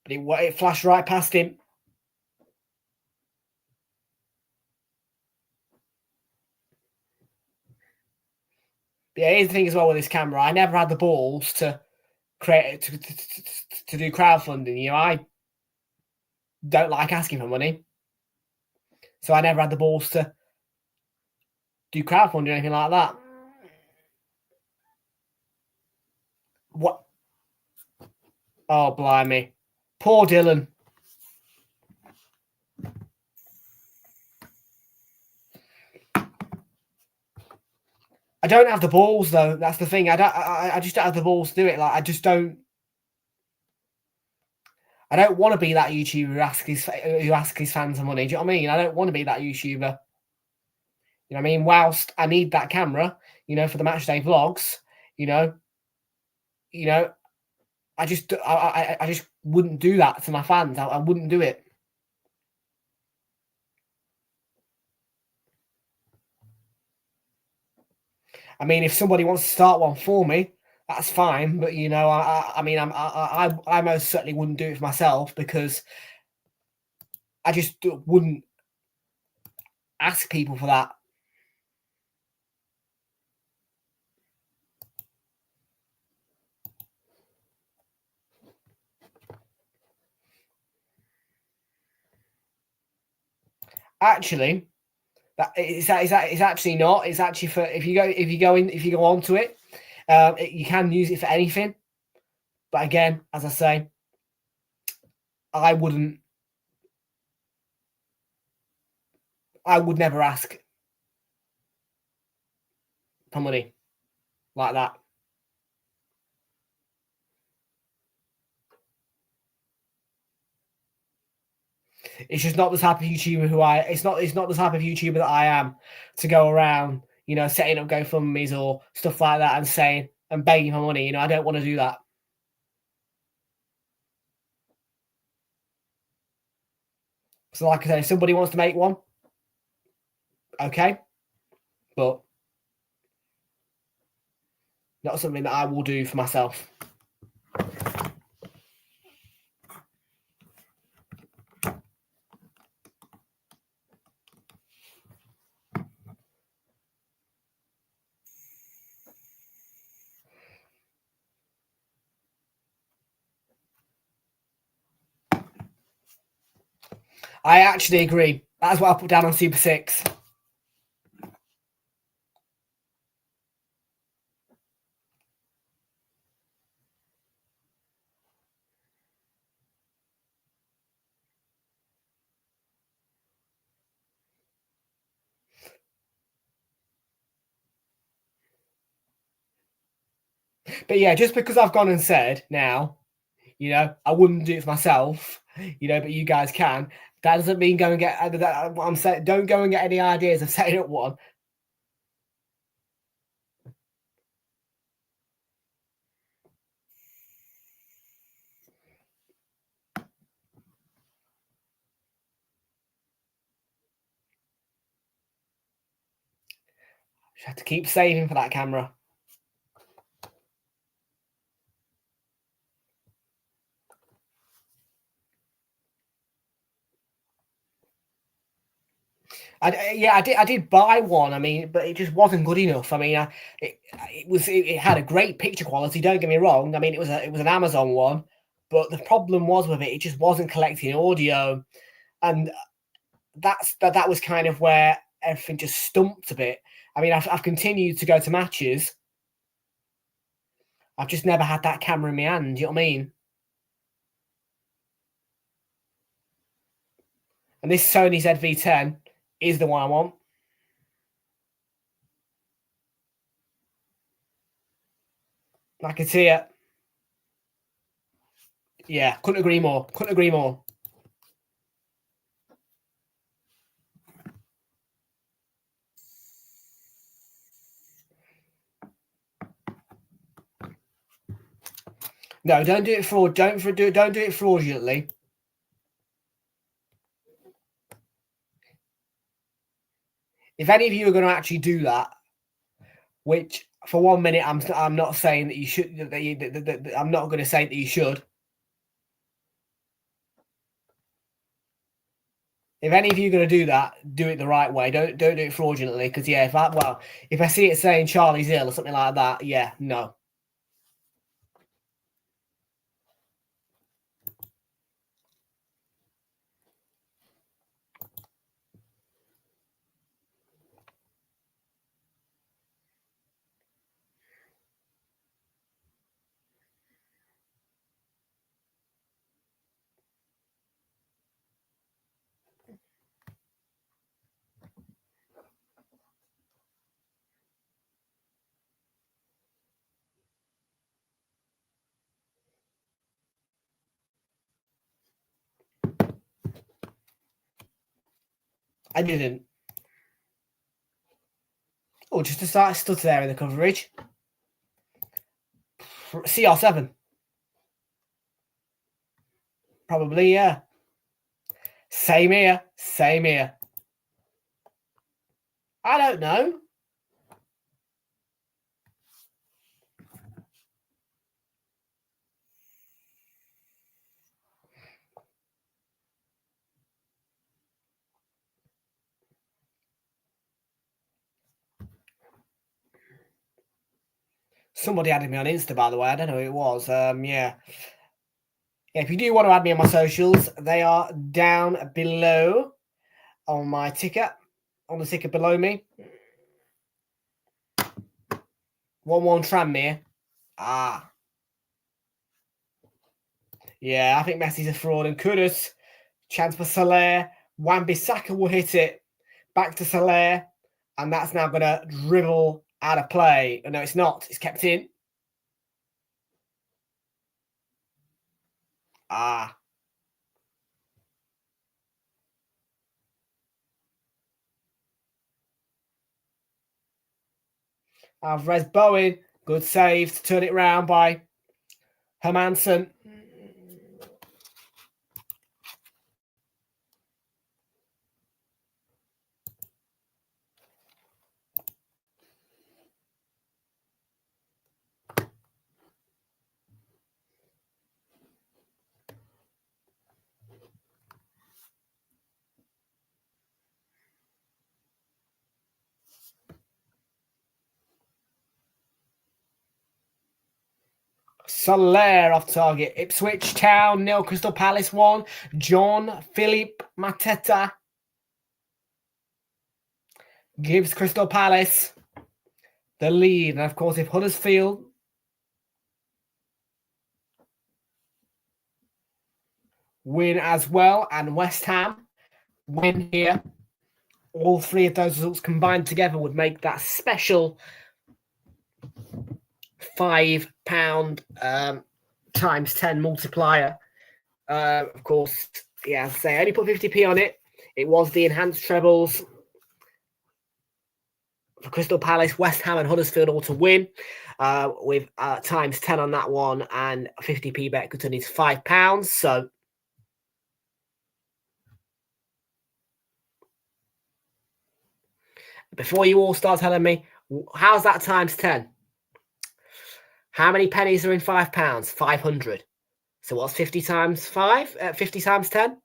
But it flashed right past him. But yeah, here's the thing as well with this camera. I never had the balls to create to do crowdfunding. I don't like asking for money, so I never had the balls to do crowdfunding or anything like that. What? Oh, blimey. Poor Dylan. I don't have the balls, though. That's the thing. I just don't have the balls to do it. Like, I just don't. I don't want to be that YouTuber who asks his fans for money. Do you know what I mean? I don't want to be that YouTuber. You know what I mean? Whilst I need that camera, for the matchday vlogs, I just wouldn't do that to my fans. I wouldn't do it. I mean, if somebody wants to start one for me, that's fine. But I most certainly wouldn't do it for myself because I just wouldn't ask people for that. Actually, it's actually not. It's actually for if you go onto it, you can use it for anything. But again, as I say, I would never ask for money like that. It's just not the type of YouTuber it's not the type of YouTuber that I am to go around, you know, setting up GoFundMes or stuff like that and saying and begging for money. You know, I don't want to do that. So like I say, if somebody wants to make one, okay, but not something that I will do for myself. I actually agree. That's what I put down on Super 6. But yeah, just because I've gone and said now, you know, I wouldn't do it for myself, you know, but you guys can. That doesn't mean go and get what I'm saying. Don't go and get any ideas of setting up one. You have to keep saving for that camera. I did buy one. I mean, but it just wasn't good enough. I mean, it had a great picture quality. Don't get me wrong. I mean, it was an Amazon one, but the problem was with it just wasn't collecting audio, and that was kind of where everything just stumped a bit. I mean, I've continued to go to matches. I've just never had that camera in my hand. You know what I mean? And this Sony ZV-10 is the one I want. I can see it. Yeah, couldn't agree more. Couldn't agree more. No, don't do it don't do it fraudulently. If any of you are going to actually do that, which for 1 minute I'm not saying that you should, I'm not going to say that you should. If any of you are going to do that, do it the right way. Don't do it fraudulently. Because yeah, if I see it saying Charlie's ill or something like that, yeah, no. I didn't. Oh, just to start stood there in the coverage. CR7. Probably, yeah. Same here. Same here. I don't know. Somebody added me on Insta, by the way. I don't know who it was. Yeah, if you do want to add me on my socials, they are down below on my ticker, on the ticker below me. 1-1 Tranmere. Ah. Yeah, I think Messi's a fraud. And Kudus, chance for Soler. Wan-Bissaka will hit it. Back to Soler. And that's now going to dribble out of play. No, it's not. It's kept in. Ah. Alvarez Bowen. Good save to turn it round by Hermansen. Soler off target. Ipswich Town 0, Crystal Palace 1. John Philippe Mateta gives Crystal Palace the lead. And of course, if Huddersfield win as well and West Ham win here, all three of those results combined together would make that special £5 times 10 multiplier. Of course, yeah, as I say, I only put 50p on it. It was the enhanced trebles for Crystal Palace, West Ham and Huddersfield all to win with times 10 on that one, and 50p bet could turn into £5. So before you all start telling me, how's that times 10? How many pennies are in £5? 500. So what's 50 times 5? 50 times 10?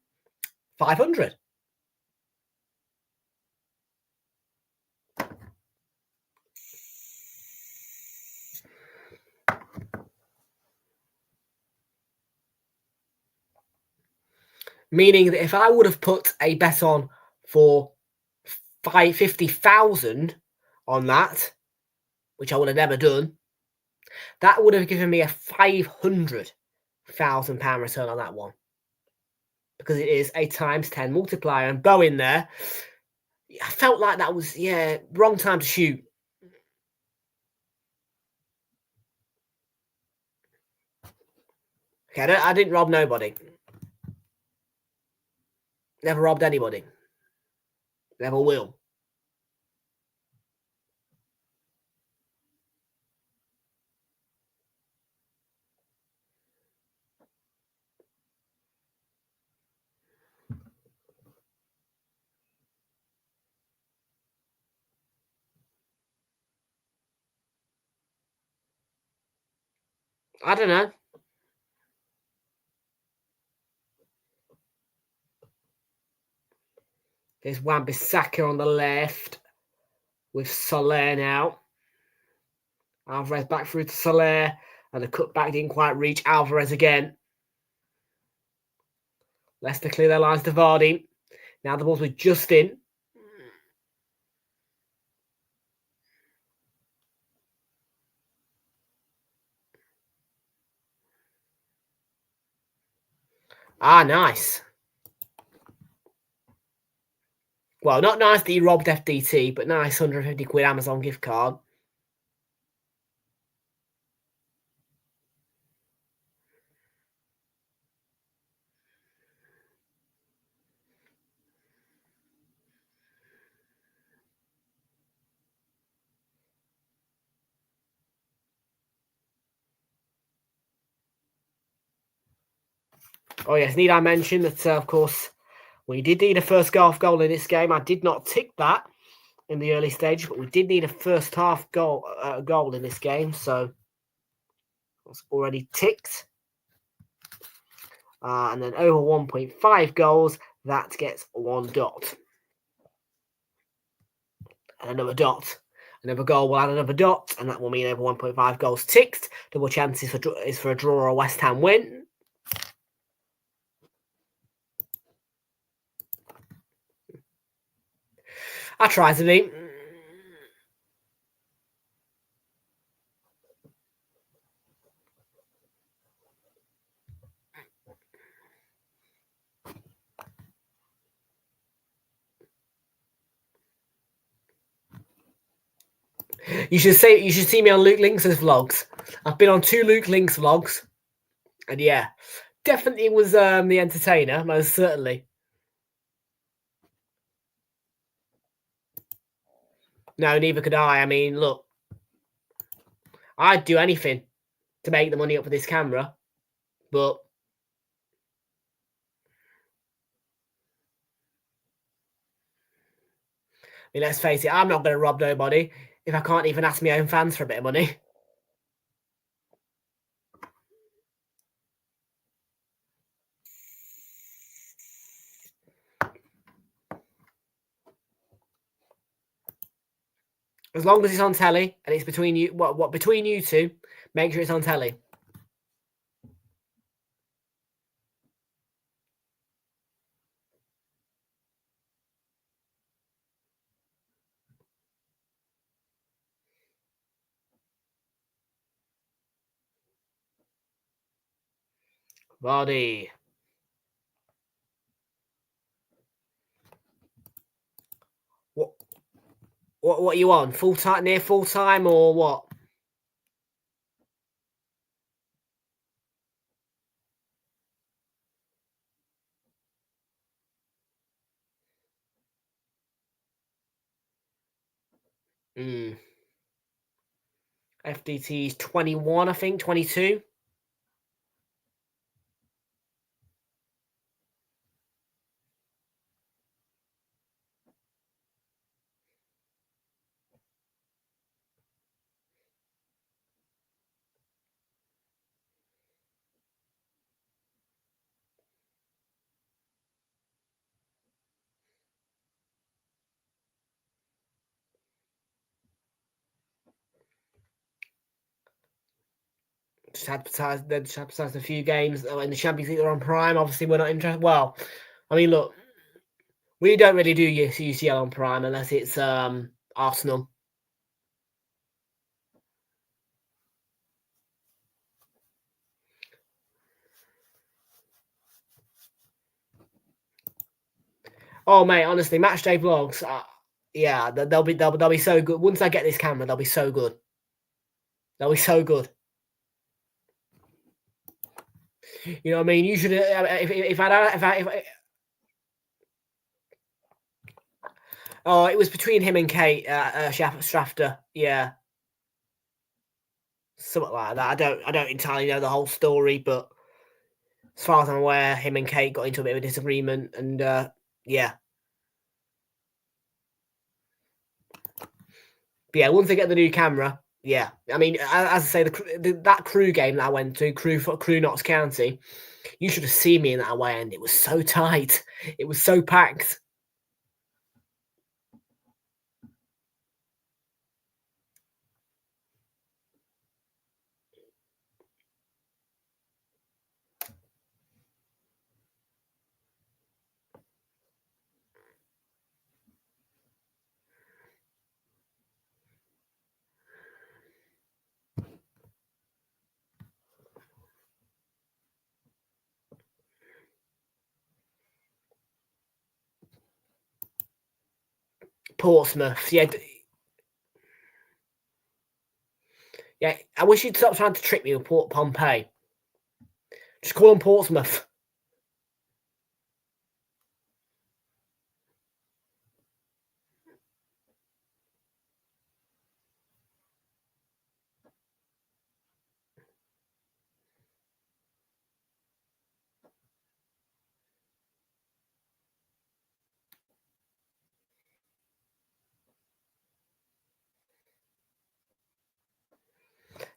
500. Meaning that if I would have put a bet on for 50,000 on that, which I would have never done, that would have given me a £500,000 return on that one. Because it is a times 10 multiplier. And Bowen there, I felt like that was, wrong time to shoot. Okay, I didn't rob nobody. Never robbed anybody. Never will. I don't know. There's Wan-Bissaka on the left with Soler now. Alvarez back through to Soler, and the cutback didn't quite reach Alvarez again. Leicester clear their lines to Vardy. Now the ball's with Justin. Ah, nice. Well, not nice that he robbed FDT, but nice 150 quid Amazon gift card. Oh, yes, need I mention that, of course, we did need a first half goal in this game. I did not tick that in the early stage, but we did need a first half goal in this game, so it's already ticked. And then over 1.5 goals, that gets 1 dot. And another dot. Another goal will add another dot, and that will mean over 1.5 goals ticked. Double chances is for a draw or a West Ham win. I try to be. You should see me on Luke Links' vlogs. I've been on 2 Luke Links vlogs, and yeah, definitely was the entertainer, most certainly. No, neither could I. I mean, look, I'd do anything to make the money up for this camera, but I mean, let's face it, I'm not going to rob nobody if I can't even ask my own fans for a bit of money. As long as it's on telly and it's between you, what between you two, make sure it's on telly. Body. What are you on? Full time, near full time, or what? FDT's 21, I think, 22. Just advertised a few games in the Champions League. They're on Prime. Obviously, we're not interested. Well, I mean, look, we don't really do UCL on Prime unless it's Arsenal. Oh, mate, honestly, matchday vlogs. Yeah, they'll be so good. Once I get this camera, they'll be so good. They'll be so good. You know what I mean? You should if I oh, it was between him and Kate Shafter. Yeah, something like that. I don't entirely know the whole story, but as far as I'm aware, him and Kate got into a bit of a disagreement, and yeah. But yeah, once they get the new camera, yeah. I mean, as I say, that crew game that I went to, crew Notts County, you should have seen me in that away end. It was so tight. It was so packed. Portsmouth, yeah. Yeah, I wish you'd stop trying to trick me with Port Pompey. Just call them Portsmouth.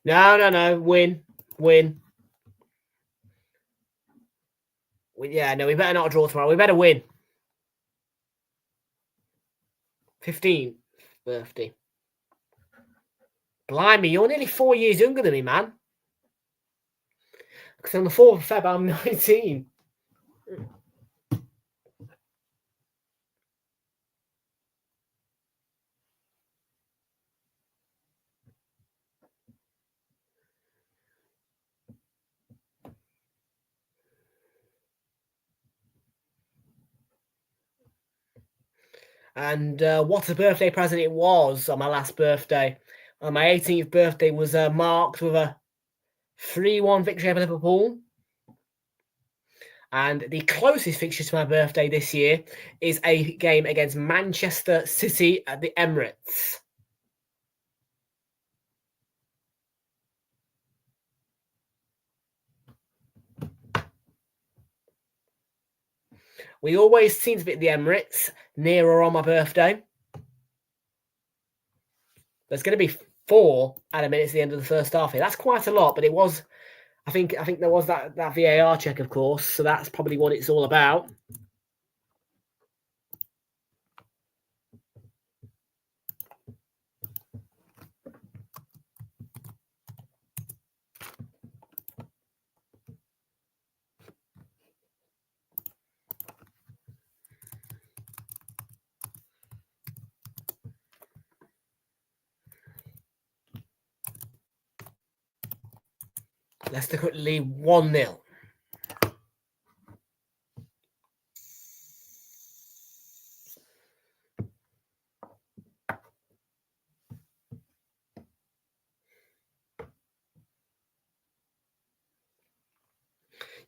No. Win. Yeah, no, we better not draw tomorrow. We better win. 15th birthday. Blimey, you're nearly 4 years younger than me, man. Because on the 4th of Feb, I'm 19. And what a birthday present it was on my last birthday. On my 18th birthday was marked with a 3-1 victory over Liverpool. And the closest fixture to my birthday this year is a game against Manchester City at the Emirates. We always seem to be at the Emirates, near or on my birthday. There's going to be 4 at a minute at the end of the first half here. That's quite a lot, but it was, I think there was that VAR check, of course, so that's probably what it's all about. Leicester currently lead 1-0.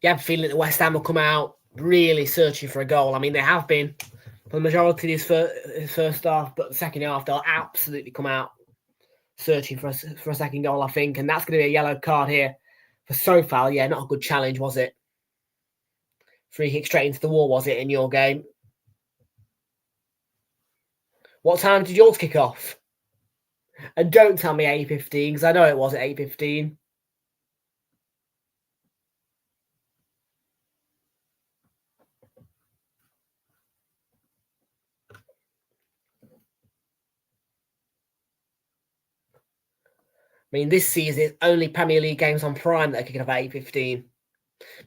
You have a feeling that West Ham will come out really searching for a goal. I mean, they have been for the majority of this first half, but the second half they'll absolutely come out searching for a second goal, I think, and that's going to be a yellow card here for Sofal. Yeah, not a good challenge, was it? Free kick straight into the wall, was it, in your game? What time did yours kick off? And don't tell me 8:15, because I know it was at 8:15. I mean, this season, only Premier League games on Prime that are kicking off at 8:15.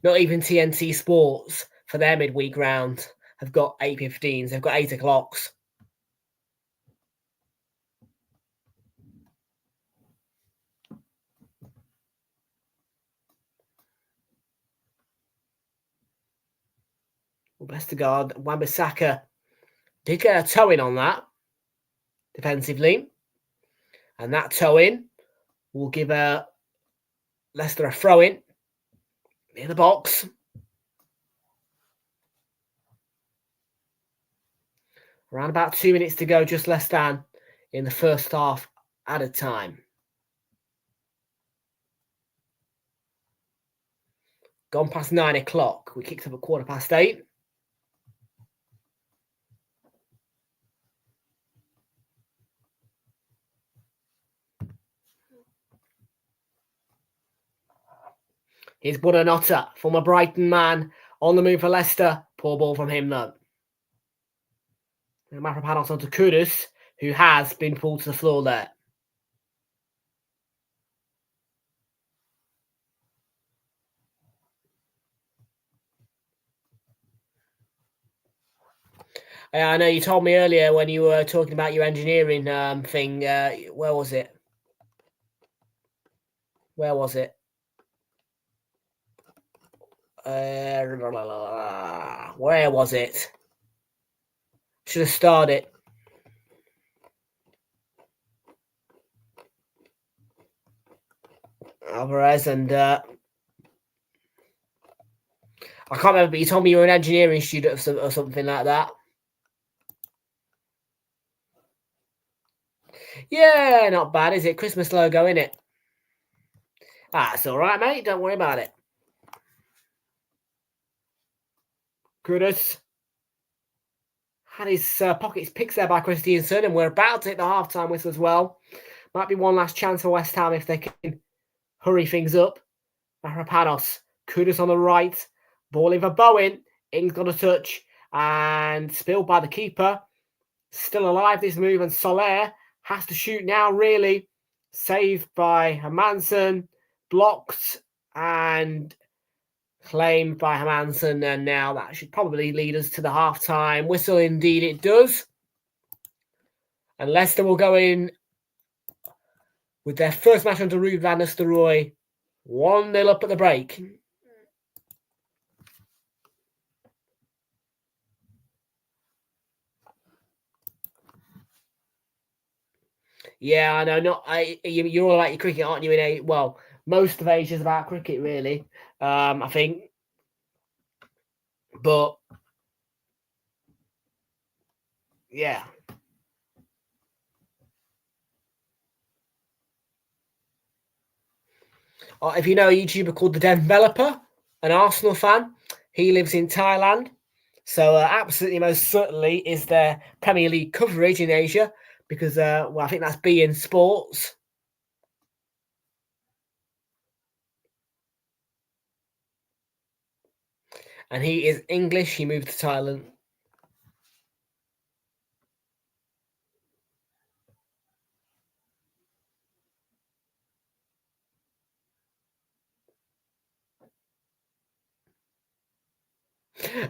Not even TNT Sports, for their midweek round, have got 8:15s. They've got 8 o'clocks. Well, best of God, Wan-Bissaka did get a toe-in on that, defensively. And that toe-in will give Leicester a throw-in near the box. Around about 2 minutes to go, just less than, in the first half added time. Gone past 9 o'clock. We kicked up at 8:15. Here's Buonanotte, former Brighton man, on the move for Leicester. Poor ball from him, though. And Mavropanos onto Kudus, who has been pulled to the floor there. I know you told me earlier when you were talking about your engineering thing. Where was it? Where was it? Where was it? Should have started. Alvarez and I can't remember, but you told me you were an engineering student or something like that. Yeah, not bad, is it? Christmas logo, innit? It's all right, mate. Don't worry about it. Kudus had his pockets picked there by Christiansen, and we're about to hit the half-time whistle as well. Might be one last chance for West Ham if they can hurry things up. Mavropanos, Kudus on the right, ball in for Bowen. Ings got a touch and spilled by the keeper. Still alive, this move, and Soler has to shoot now, really. Saved by Hermansen, blocked and claimed by Hermansen, and now that should probably lead us to the half-time whistle. Indeed it does. And Leicester will go in with their first match under Ruud van Nistelrooy, 1-0 up at the break. Yeah, I know. You're all about your cricket, aren't you? Well, most of Asia's about cricket, really. I think, but yeah. If you know a YouTuber called The Developer, an Arsenal fan, he lives in Thailand, So absolutely, most certainly, is there Premier League coverage in Asia because, well, I think that's beIN Sports. And he is English. He moved to Thailand.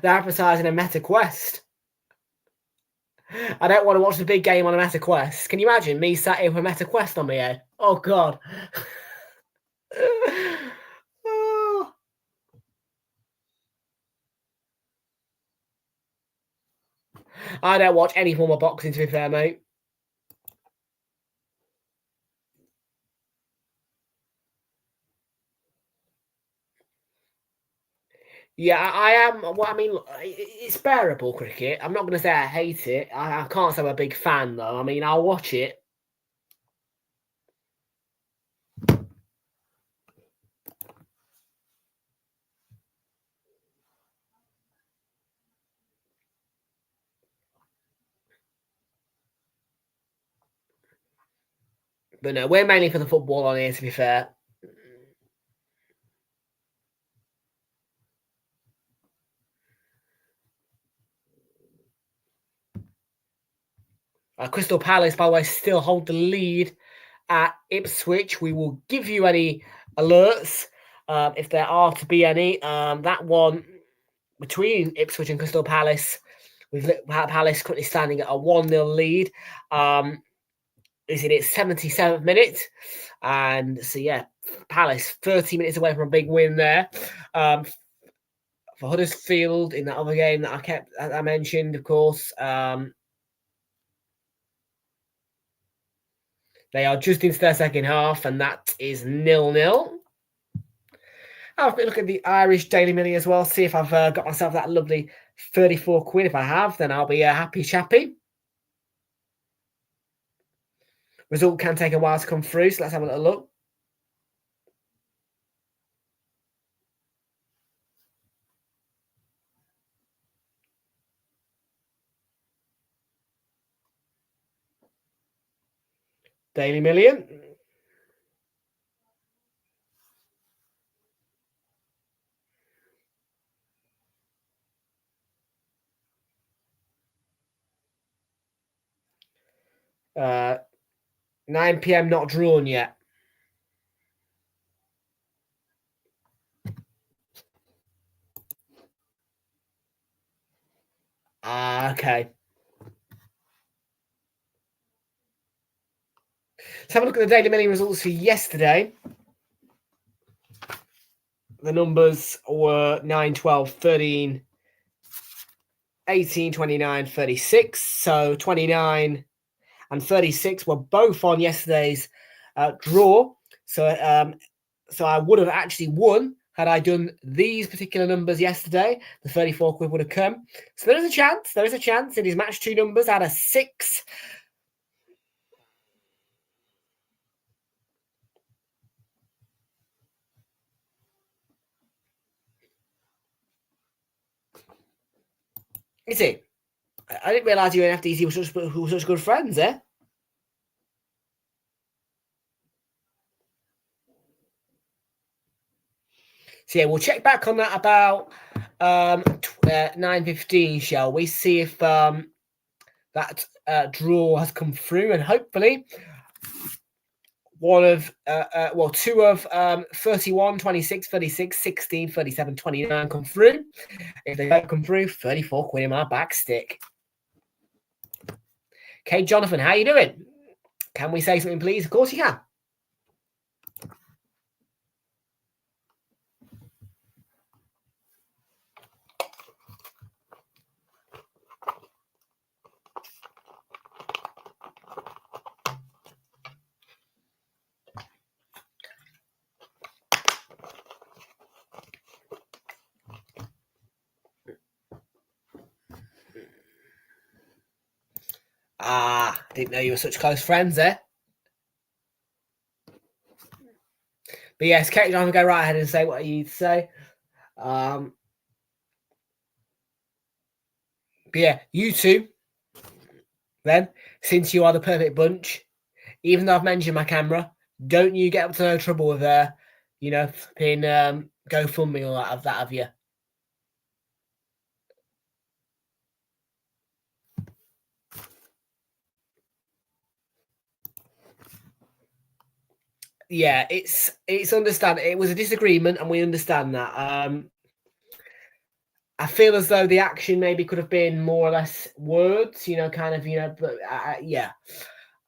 They're advertising a Meta Quest. I don't want to watch the big game on a Meta Quest. Can you imagine me sat here with a Meta Quest on my head? Oh, God. Oh. I don't watch any form of boxing, to be fair, mate. Yeah, I am. Well, I mean, it's bearable cricket. I'm not going to say I hate it. I can't say I'm a big fan, though. I mean, I'll watch it. But no, we're mainly for the football on here, to be fair. Crystal Palace, by the way, still hold the lead at Ipswich. We will give you any alerts if there are to be any. That one between Ipswich and Crystal Palace, with Palace currently standing at a 1-0 lead. Is in its 77th minute. And so, yeah, Palace 30 minutes away from a big win there. For Huddersfield in that other game that I mentioned, of course. They are just into their second half, and that is 0-0. I'll have a quick look at the Irish Daily Millie as well, see if I've got myself that lovely 34 quid. If I have, then I'll be a happy chappy. Result can take a while to come through, so let's have a little look. Daily Million. Uh, 9 p.m. not drawn yet. Okay. Let's have a look at the Daily Million results for yesterday. The numbers were 9, 12, 13, 18, 29, 36. So 29 and 36 were both on yesterday's draw. So I would have actually won had I done these particular numbers yesterday. The 34 quid would have come. So there is a chance. There is a chance. It is match 2 numbers out of 6. Is it? I didn't realise you and FDC were such good friends, eh? So yeah, we'll check back on that about 9:15, shall we? See if that draw has come through, and hopefully two of 31, 26, 36, 16, 37, 29 come through. If they don't come through, 34 quid in my back stick. Okay, Jonathan, how you doing? Can we say something, please? Of course you can. I didn't know you were such close friends there. But yes, Kate, I'm going to go right ahead and say what you need to say. But yeah, you two, then, since you are the perfect bunch, even though I've mentioned my camera, don't you get up to no trouble with being GoFundMe or that of you. Yeah, it's understand. It was a disagreement, and we understand that. I feel as though the action maybe could have been more or less words, but yeah,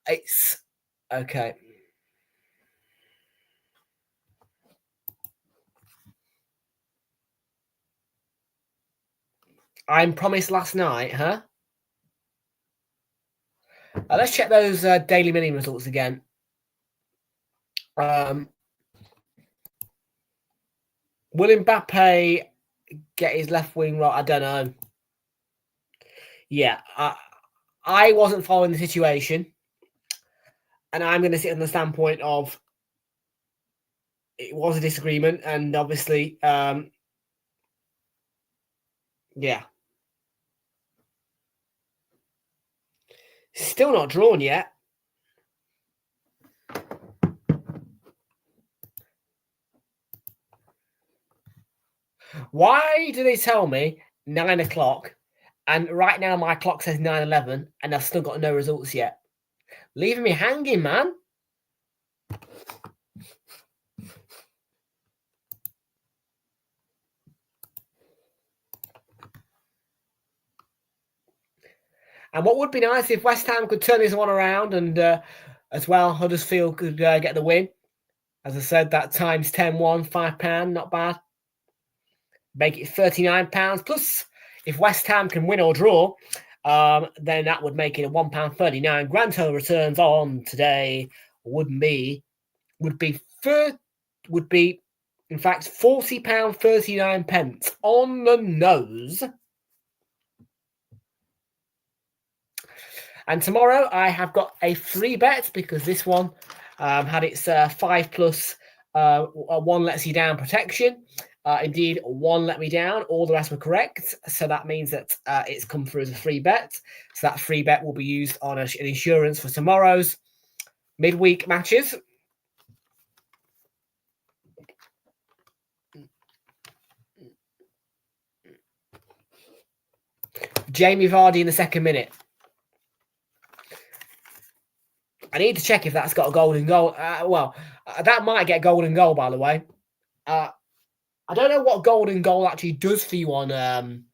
it's okay. I'm promised last night, huh? Let's check those daily mini results again. Will Mbappe get his left wing right? I don't know. Yeah, I wasn't following the situation, and I'm going to sit on the standpoint of it was a disagreement, and obviously, yeah. Still not drawn yet. Why do they tell me 9 o'clock, and right now my clock says 9:11, and I've still got no results yet? Leaving me hanging, man. And what would be nice if West Ham could turn this one around, and as well, Huddersfield could get the win. As I said, that times 10-1, £5, not bad. Make it £39. Plus, if West Ham can win or draw, then that would make it a £1.39. Grand total returns on today would be in fact £40.39 on the nose. And tomorrow I have got a free bet because this one had its 5+ one lets you down protection. Indeed, one let me down. All the rest were correct. So that means that it's come through as a free bet. So that free bet will be used on an insurance for tomorrow's midweek matches. Jamie Vardy in the second minute. I need to check if that's got a golden goal. That might get golden goal, by the way. I don't know what golden goal actually does for you on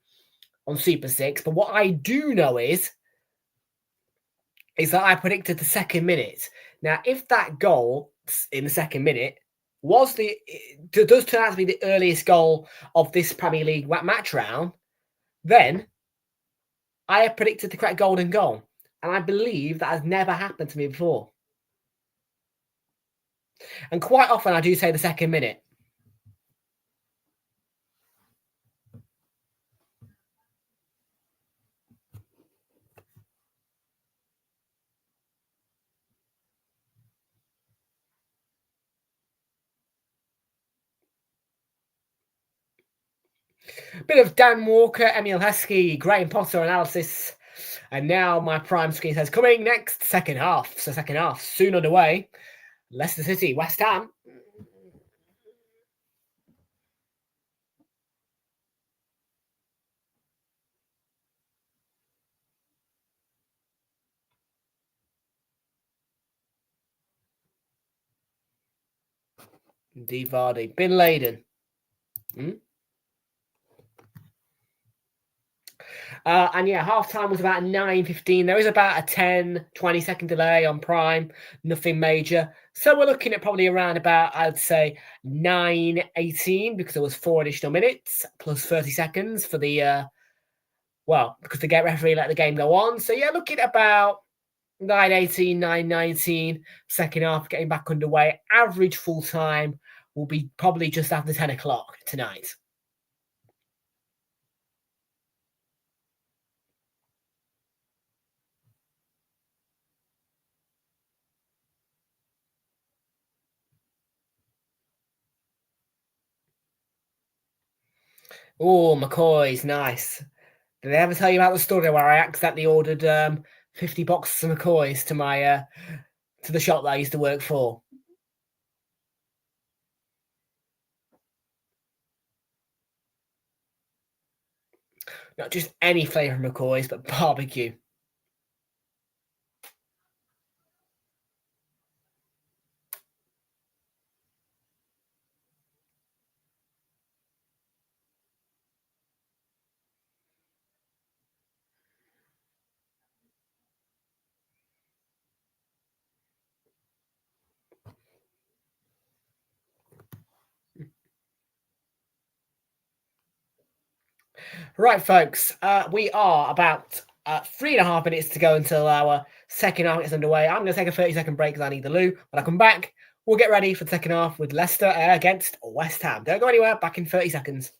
Super 6, but what I do know is that I predicted the second minute. Now, if that goal in the second minute does turn out to be the earliest goal of this Premier League match round, then I have predicted the correct golden goal. And I believe that has never happened to me before. And quite often I do say the second minute. Bit of Dan Walker, Emil Heskey, Graham Potter analysis. And now my prime screen says coming next, second half. So second half soon underway. Leicester City, West Ham. Vardy, Bin Laden. And yeah, half time was about 9:15. There was about a 10-20 second delay on Prime, nothing major. So we're looking at probably around about, I'd say, 9:18 because there was 4 additional minutes plus 30 seconds for the, because the referee let the game go on. So yeah, looking at about 9:18, 9:19, second half getting back underway. Average full time will be probably just after 10 o'clock tonight. Oh, McCoy's nice. Did I ever tell you about the story where I accidentally ordered 50 boxes of McCoys to my to the shop that I used to work for? Not just any flavour of McCoys, but barbecue. Right, folks, we are about 3.5 minutes to go until our second half gets underway. I'm going to take a 30-second break because I need the loo. When I come back, we'll get ready for the second half with Leicester against West Ham. Don't go anywhere. Back in 30 seconds.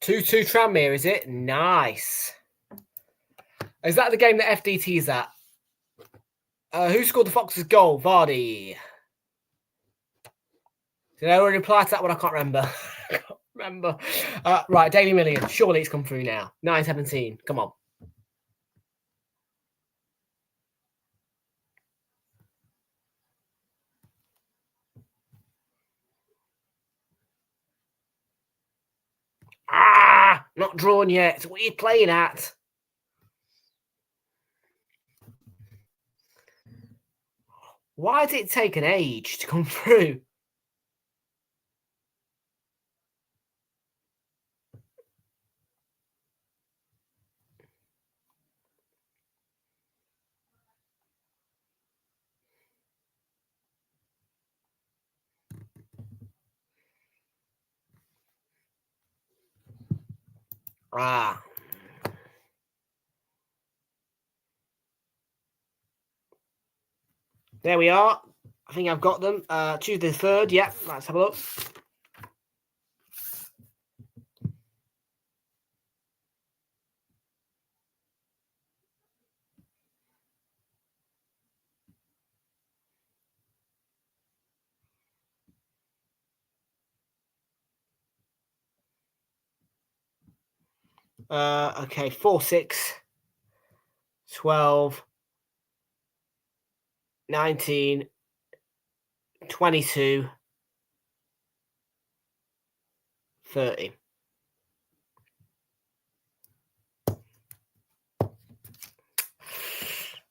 Two Tranmere, is it? Nice. Is that the game that FDT's at? Who scored the Foxes' goal? Vardy. Did I already reply to that one? I can't remember. I can't remember. Right, Daily Million. Surely it's come through now. 9:17. Come on. Not drawn yet. What are you playing at? Why did it take an age to come through? There we are. I think I've got them. Tuesday the 3rd. Yeah, let's have a look. Okay, 4, 6, 12, 19, 22, 30.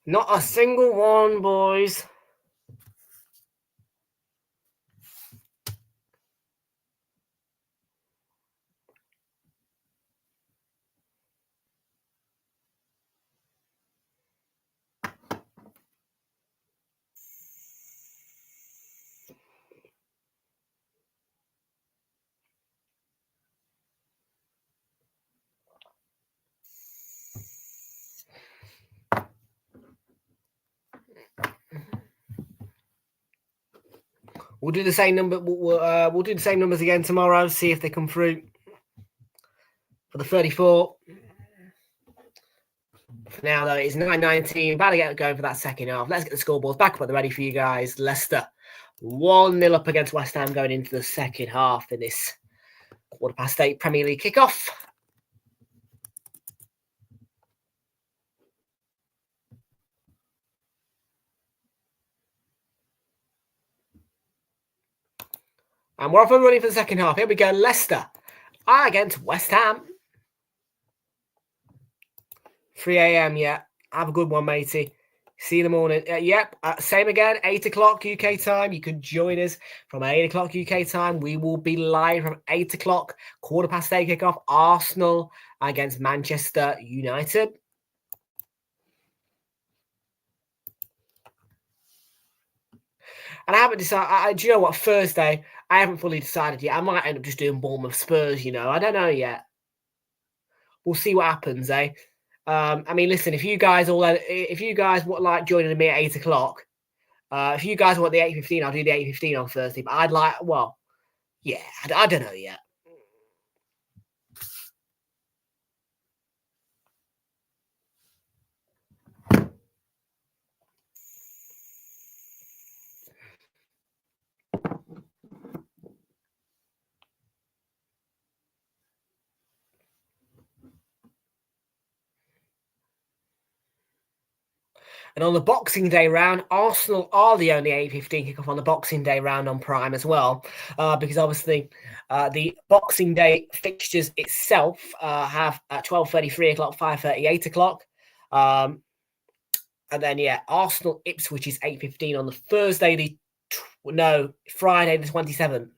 Not a single one, boys. We'll do the same number. We'll do the same numbers again tomorrow. See if they come through for the 34. For now, though, it's 9:19. About to get going for that second half. Let's get the scoreboards back up and ready for you guys. Leicester 1-0 up against West Ham going into the second half in this 8:15 Premier League kickoff. And we're off and running for the second half. Here we go. Leicester against West Ham. 3 a.m. Yeah. Have a good one, matey. See you in the morning. Yep. Same again. 8 o'clock UK time. You can join us from 8 o'clock UK time. We will be live from 8 o'clock. 8:15 kickoff. Arsenal against Manchester United. And I haven't decided. Do you know what? Thursday, I haven't fully decided yet. I might end up just doing Bournemouth Spurs. I don't know yet. We'll see what happens, eh? I mean, listen. If you guys would like joining me at 8 o'clock, if you guys want the 8:15, I'll do the 8:15 on Thursday. But I'd like, well, yeah, I don't know yet. And on the Boxing Day round, Arsenal are the only 8:15 kickoff on the Boxing Day round on Prime as well, because obviously the Boxing Day fixtures itself have at 12:30, 3 o'clock, 5:30, 8 o'clock. And then, Arsenal Ipswich is 8:15 on the Thursday, Friday the 27th.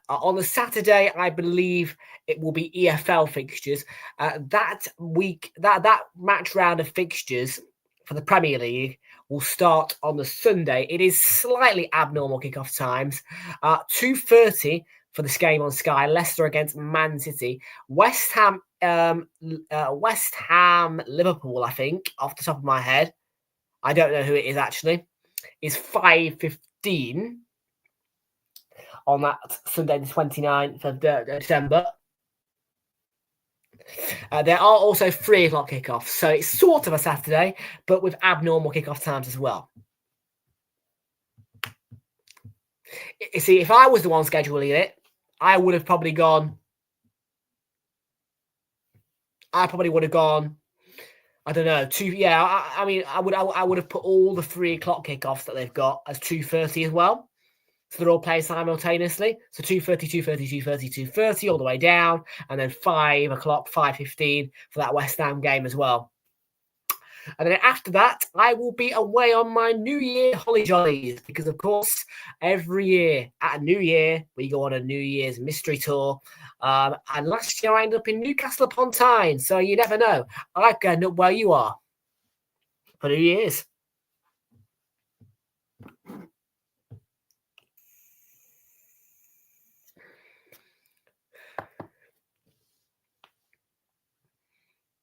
On the Saturday, I believe it will be EFL fixtures. That week, that match round of fixtures for the Premier League will start on the Sunday. It is slightly abnormal kickoff times. 2:30 for this game on Sky, Leicester against Man City. West Ham, Liverpool, I think, off the top of my head. I don't know who it is actually. Is 5:15 on that Sunday, the 29th of December. There are also 3 o'clock kickoffs, so it's sort of a Saturday, but with abnormal kickoff times as well. You see, if I was the one scheduling it, I would have probably gone. I don't know. I would have put all the 3 o'clock kickoffs that they've got as 2:30 as well. So they're all playing simultaneously. So 2:30, 2:30, 2:30, 2:30 all the way down, and then 5 o'clock, 5:15 for that West Ham game as well. And then after that, I will be away on my New Year holly jollies because, of course, every year at New Year, we go on a New Year's mystery tour. And last year, I ended up in Newcastle upon Tyne. So you never know. I could end up where you are for New Year's.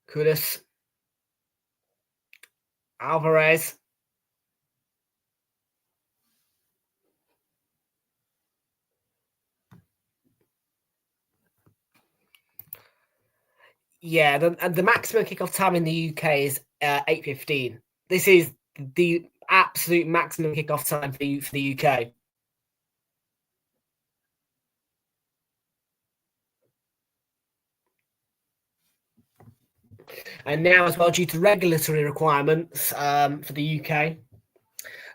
Kudus. Alvarez. Yeah, the maximum kickoff time in the UK is 8:15. This is the absolute maximum kickoff time for the UK. And now, as well, due to regulatory requirements for the UK,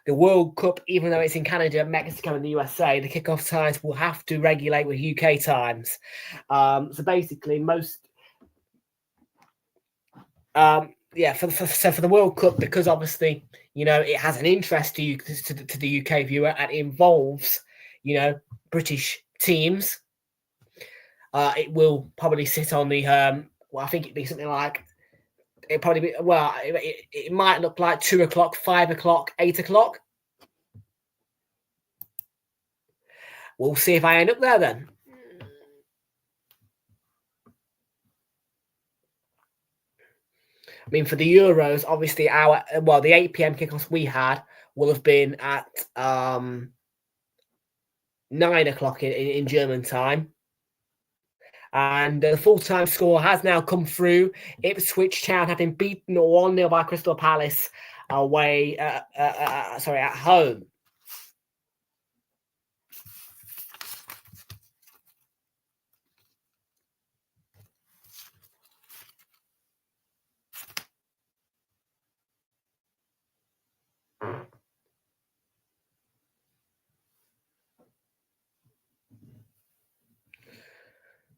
the World Cup, even though it's in Canada, Mexico, and the USA, the kickoff times will have to regulate with UK times. So basically, for the World Cup, because obviously, it has an interest to the UK viewer and it involves, British teams. It will probably sit on the I think it'd be something like it might look like 2 o'clock, 5 o'clock, 8 o'clock. We'll see if I end up there then. I mean, for the Euros, obviously the 8 p.m. kickoffs we had will have been at 9 o'clock in German time. And the full-time score has now come through. Ipswich Town have been beaten 1-0 by Crystal Palace away, at home.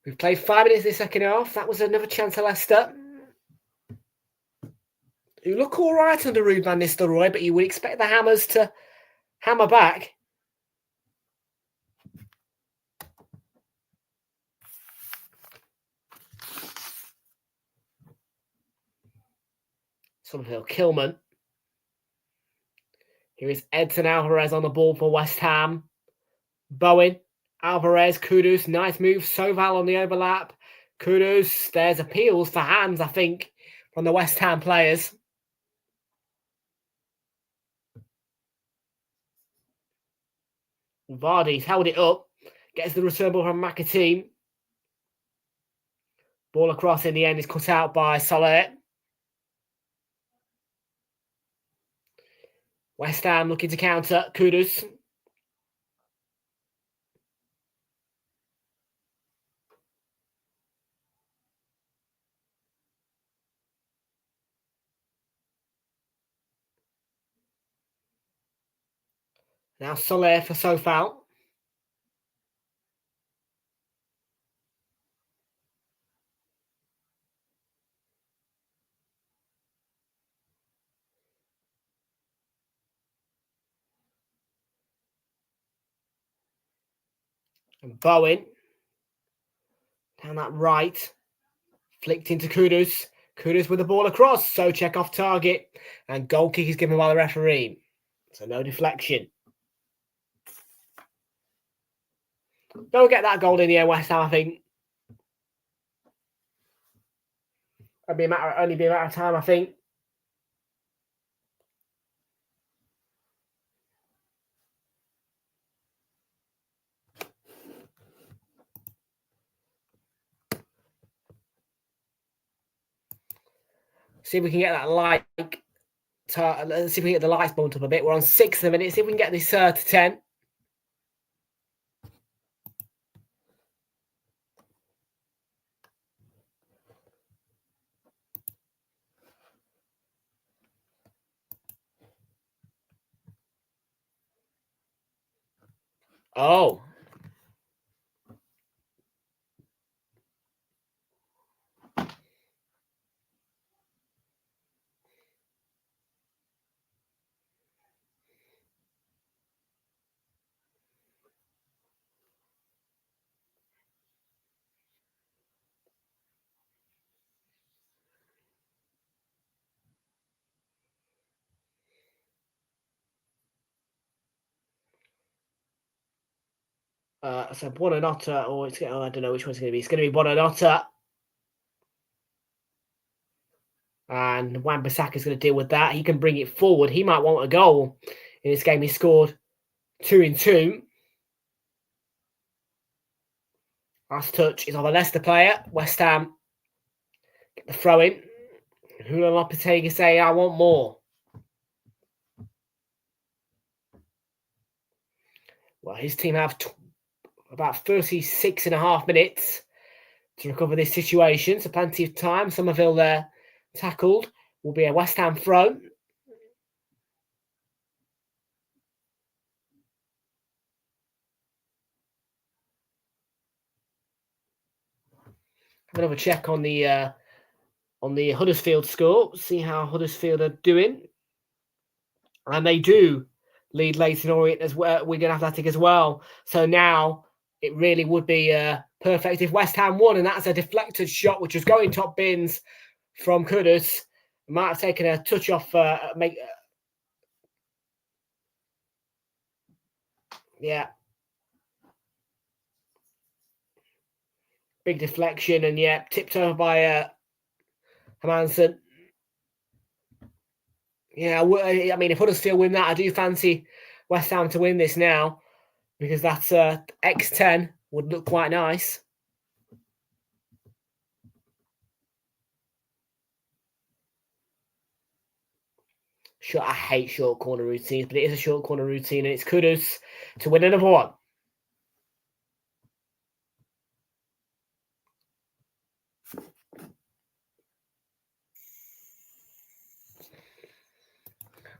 We've played 5 minutes in the second half. That was another chance for Leicester. who look all right under Ruud van Nistelrooy, but you would expect the Hammers to hammer back. Summerfield, Kilman. Here is Edson Alvarez on the ball for West Ham. Bowen, Alvarez, Kudus, nice move. Soval on the overlap. Kudus, there's appeals for hands, I think, from the West Ham players. Vardy's held it up. Gets the return ball from McAteam. Ball across in the end is cut out by Soler. West Ham looking to counter. Kudus. Now Soler for Sofal. And Bowen. Down that right. Flicked into Kudus. Kudus with the ball across. So check off target. And goal kick is given by the referee. So no deflection. Don't get that goal in the end, West Ham, I think. It'll only be a matter of time, I think. See if we can get that light. Let's see if we can get the lights bumped up a bit. We're on 6 of the minute. See if we can get this to 10. Oh. So Buonanotte, or I don't know which one's going to be. It's going to be Buonanotte. And Wan-Bissaka is going to deal with that. He can bring it forward. He might want a goal. In this game, he scored 2 in 2. Last touch is on the Leicester player. West Ham get the throw in. Julian Lopetegui say, I want more. Well, his team have about 36.5 minutes to recover this situation. So plenty of time. Somerville there tackled. Will be a West Ham throw. Have another check on the Huddersfield score. See how Huddersfield are doing. And they do lead Leyton Orient as well, Wigan Athletic as well. So now it really would be perfect if West Ham won, and that's a deflected shot which was going top bins from Kudus. Might have taken a touch off. Yeah, big deflection, and yeah, tipped over by Hermansen. Yeah, I mean, if Huddersfield win that, I do fancy West Ham to win this now, because that's X10 would look quite nice. Sure, I hate short corner routines, but it is a short corner routine, and it's Kudus to win another one.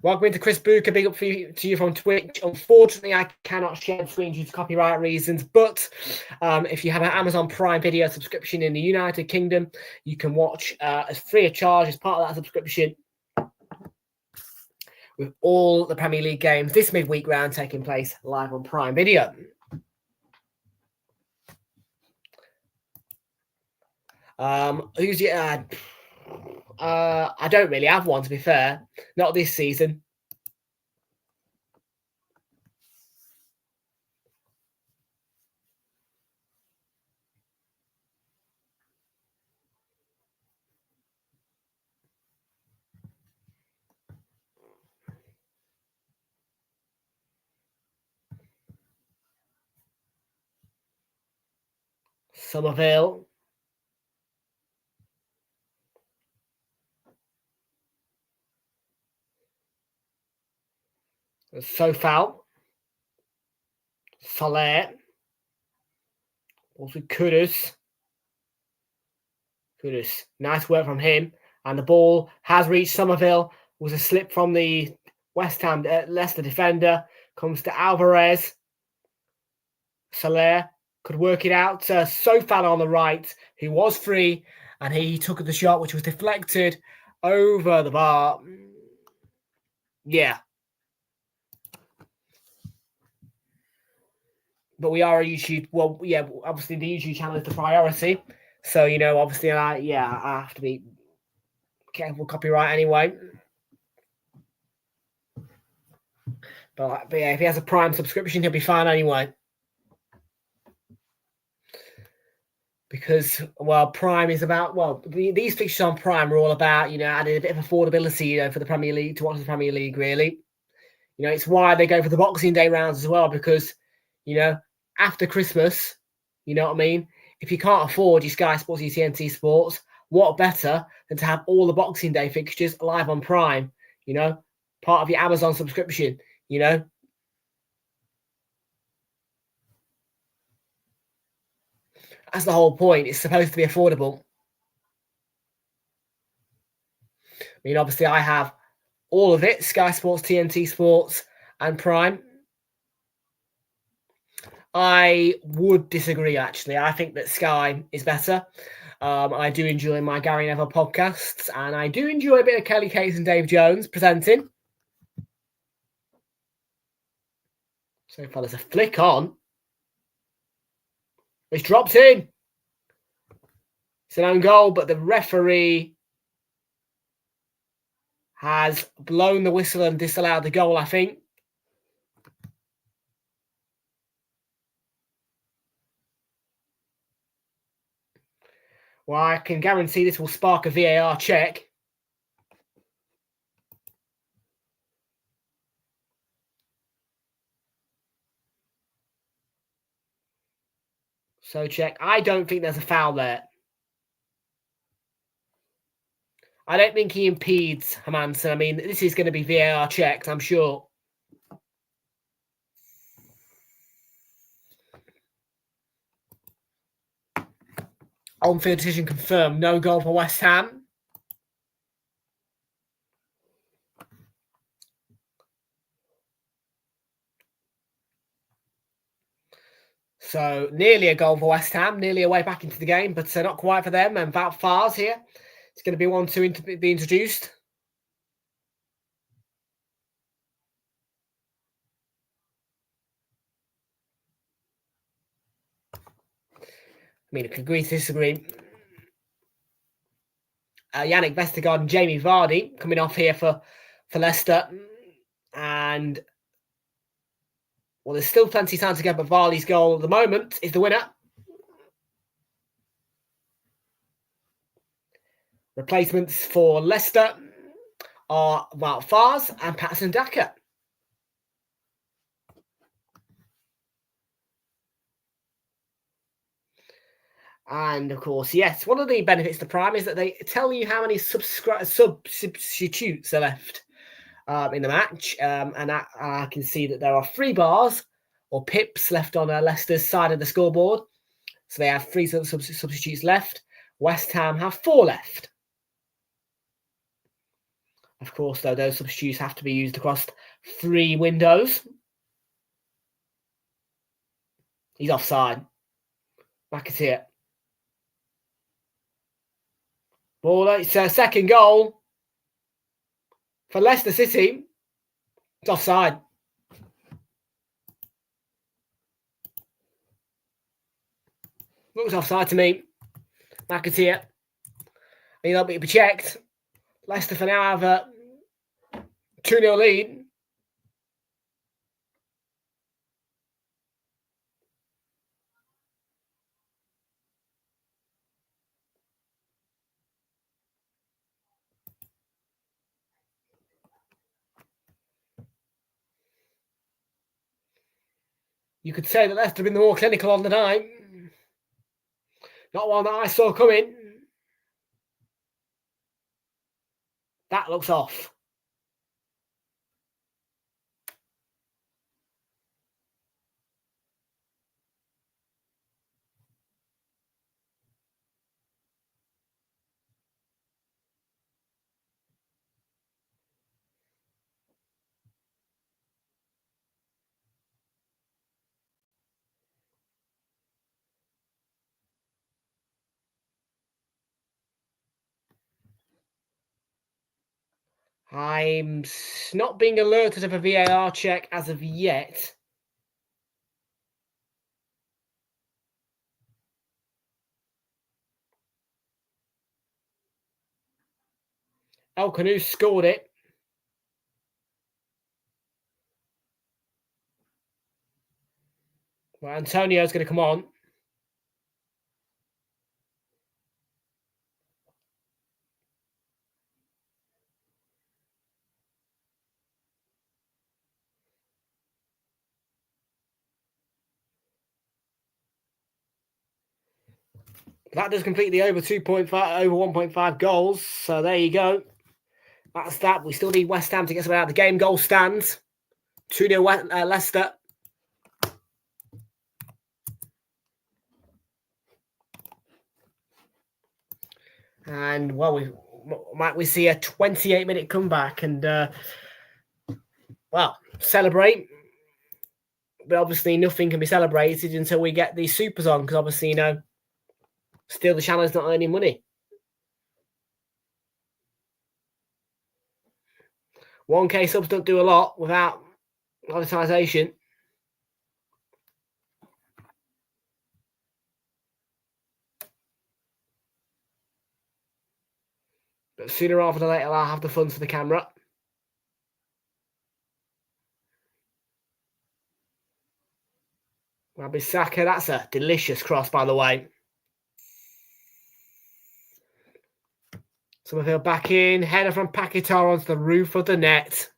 Welcome into Chris Booker. Big up to you from Twitch. Unfortunately, I cannot share the screen due to copyright reasons, but if you have an Amazon Prime Video subscription in the United Kingdom, you can watch as free of charge as part of that subscription with all the Premier League games this midweek round taking place live on Prime Video. Who's your... I don't really have one, to be fair. Not this season. Somerville. Sofal. Soler. Also Kudus. Kudus. Nice work from him. And the ball has reached Somerville. It was a slip from the West Ham Leicester defender. Comes to Alvarez. Soler could work it out. Sofal on the right, who was free, and he took the shot, which was deflected over the bar. Yeah. But we are a YouTube, well, yeah, obviously the YouTube channel is the priority. So, you know, obviously, I have to be careful copyright anyway. But yeah, if he has a Prime subscription, he'll be fine anyway. Because, well, Prime is about, well, these fixtures on Prime are all about, you know, adding a bit of affordability, you know, for the Premier League, to watch the Premier League, really. You know, it's why they go for the Boxing Day rounds as well, because, you know, after Christmas, you know what I mean? If you can't afford your Sky Sports, your TNT Sports, what better than to have all the Boxing Day fixtures live on Prime, you know, part of your Amazon subscription, you know? That's the whole point. It's supposed to be affordable. I mean, obviously, I have all of it, Sky Sports, TNT Sports, and Prime. I would disagree, actually. I think that Sky is better. I do enjoy my Gary Neville podcasts, and I do enjoy a bit of Kelly Cates and Dave Jones presenting. So far, there's a flick on. It's dropped in. It's an own goal, but the referee has blown the whistle and disallowed the goal, I think. Well, I can guarantee this will spark a VAR check. So check. I don't think there's a foul there. I don't think he impedes Hermansen. I mean, this is going to be VAR checked, I'm sure. On-field decision confirmed. No goal for West Ham. So nearly a goal for West Ham. Nearly a way back into the game, but not quite for them. And Wout Faes here. It's going to be one to be introduced. I mean, I can agree to disagree. Yannick Vestergaard and Jamie Vardy coming off here for Leicester. And, well, there's still plenty of time to go, but Vardy's goal at the moment is the winner. Replacements for Leicester are Wout Faes and Patson Daka. And, of course, yes, one of the benefits to Prime is that they tell you how many substitutes are left in the match. And I can see that there are 3 bars or pips left on Leicester's side of the scoreboard. So they have 3 substitutes left. West Ham have 4 left. Of course, though, those substitutes have to be used across 3 windows. He's offside. McAteer. Well, it's a second goal for Leicester City. It's offside. Looks offside to me. McAteer. That'll be checked. Leicester for now have a 2-0 lead. You could say that Leicester have been the more clinical on the night. Not one that I saw coming. That looks off. I'm not being alerted of a VAR check as of yet. El Canu scored it. Well, Antonio's going to come on. That does complete the over 1.5 goals. So there you go. That's that. We still need West Ham to get something out of the game. Goal stands. 2-0 Leicester. And, well, we see a 28-minute comeback and, well, celebrate. But obviously nothing can be celebrated until we get these supers on because obviously, still the channel is not earning money. 1K subs don't do a lot without monetization. But sooner rather than later, I'll have the funds for the camera. Wan-Bissaka, that's a delicious cross, by the way. Somerville back in. Header from Paquetá onto the roof of the net.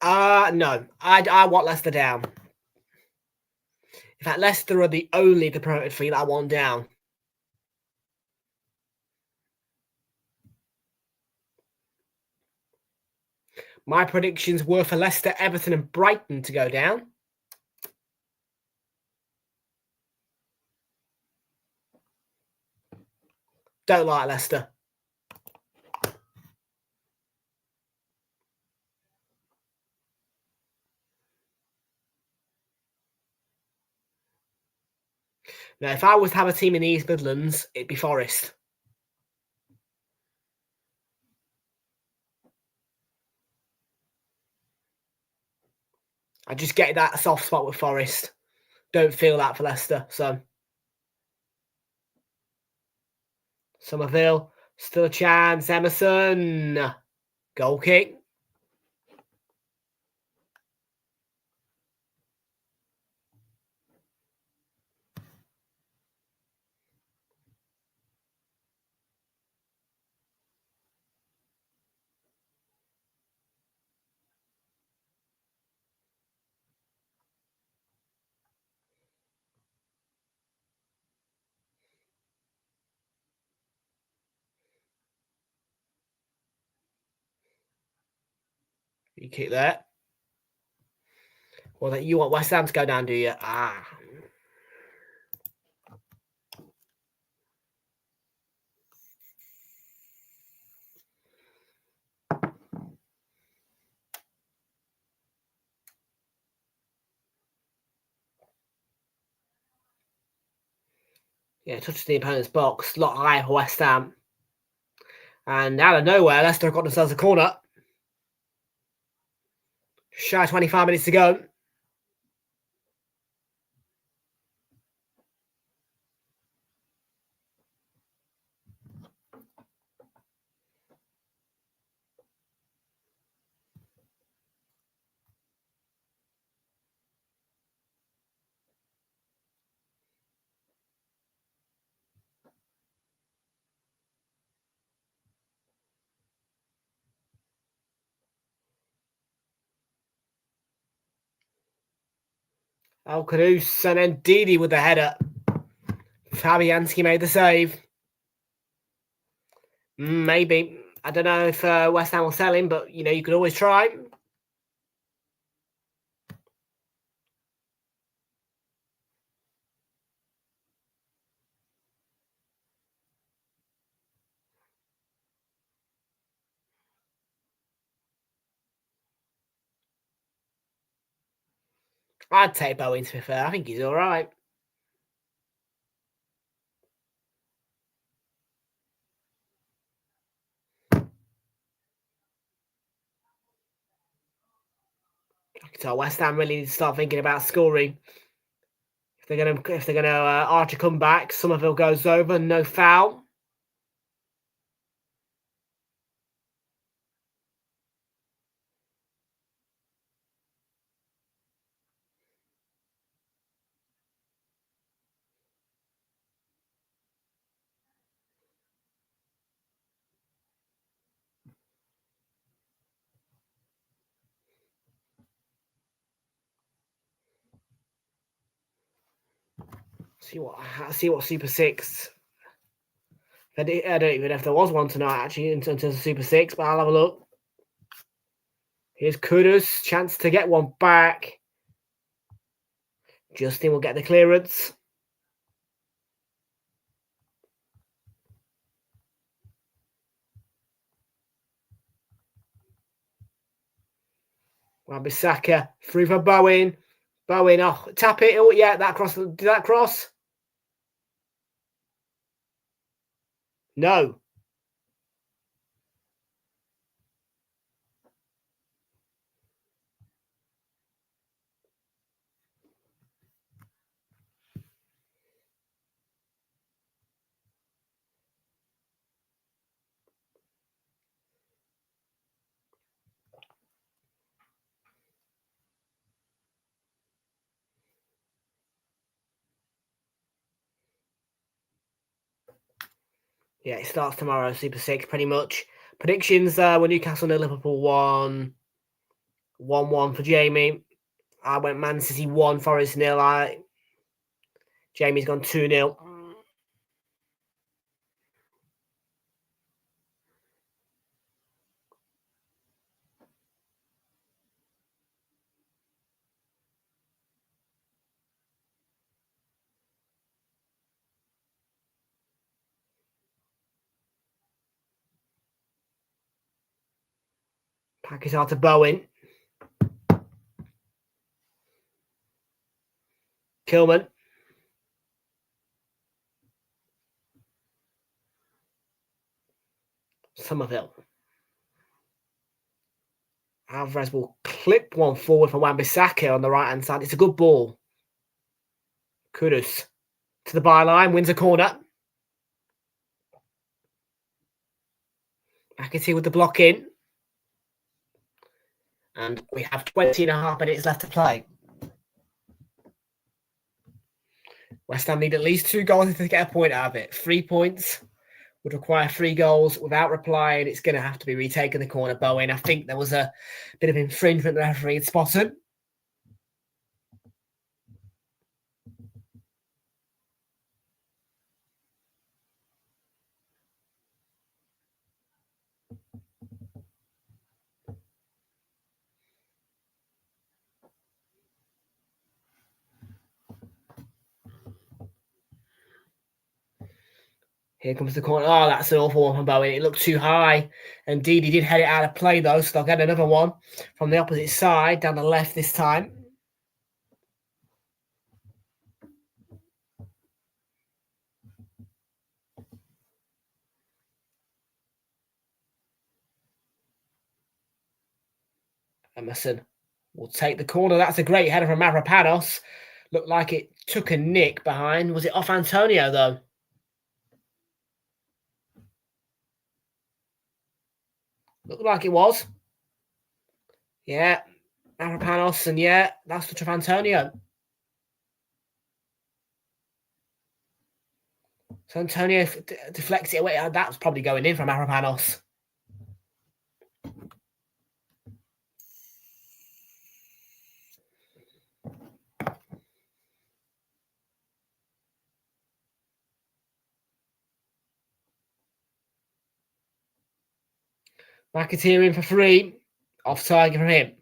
No. I want Leicester down. In fact, Leicester are the only promoted three that I want down. My predictions were for Leicester, Everton and Brighton to go down. Don't like Leicester. Now, if I was to have a team in the East Midlands, it'd be Forest. I just get that soft spot with Forest. Don't feel that for Leicester. So, Somerville, still a chance. Emerson, goal kick. You kick there. Well, you want West Ham to go down, do you? Yeah, touches the opponent's box. A lot higher for West Ham. And out of nowhere, Leicester got themselves a corner. Shy 25 minutes to go. Al-Kudus and then Didi with the header. Fabianski made the save. Maybe. I don't know if West Ham will sell him, but, you could always try. I'd take Bowen, to be fair. I think he's all right. So West Ham really need to start thinking about scoring. If they're gonna Archer come back, Somerville goes over, no foul. See what Super 6. I don't even know if there was one tonight, actually, in terms of Super 6, but I'll have a look. Here's Kudus, chance to get one back. Justin will get the clearance. Wan-Bissaka, through for Bowen. Bowen, tap it. Oh, yeah, that cross. Did that cross? No. Yeah, it starts tomorrow, Super 6, pretty much. Predictions were Newcastle 0, Liverpool 1. 1-1 for Jamie. I went Man City 1, Forest 0. Jamie's gone 2-0. Packers out to Bowen. Kilman. Somerville. Alvarez will clip one forward for Wan-Bissaka on the right-hand side. It's a good ball. Kudus to the byline, wins a corner. McAtee with the block in. And we have 20.5 minutes left to play. West Ham need at least 2 goals to get a point out of it. 3 points would require 3 goals. Without replying, it's going to have to be retaken the corner. Bowen, I think there was a bit of infringement the referee had spotted. Here comes the corner. Oh, that's an awful one from Bowen. It looked too high. Indeed, he did head it out of play, though, so they'll get another one from the opposite side, down the left this time. Emerson will take the corner. That's a great header from Mavropanos. Looked like it took a nick behind. Was it off Antonio, though? Looked like it was. Yeah. Mavropanos, and yeah, that's the touch of Antonio. So Antonio deflects it away. That was probably going in from Mavropanos. McAteer in for free. Offside from him.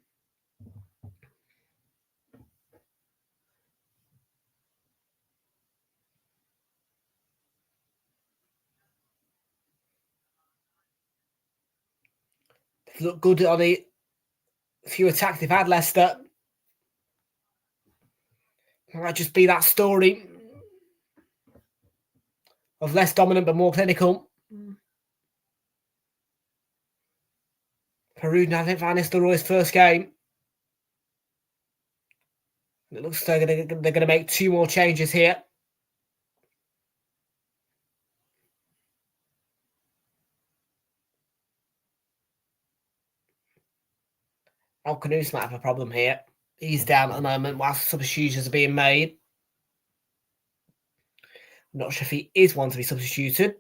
Look good on the few attacks they've had, Leicester. Might just be that story of less dominant but more clinical. Peru now think Van Nistelrooy's first game. It looks like they're going to make 2 more changes here. Alcanus might have a problem here. He's down at the moment whilst substitutions are being made. I'm not sure if he is one to be substituted.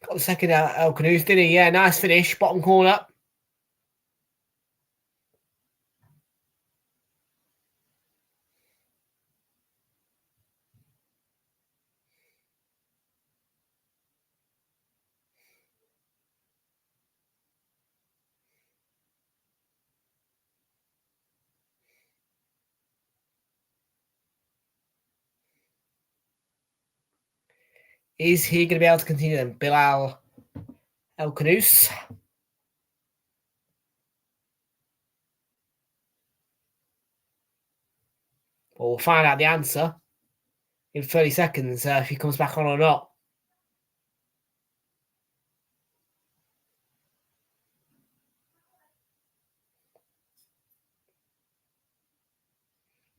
Got the second Alcanus, didn't he? Yeah, nice finish. Bottom corner. Is he going to be able to continue then? Bilal Alcanus. Well, we'll find out the answer in 30 seconds if he comes back on or not.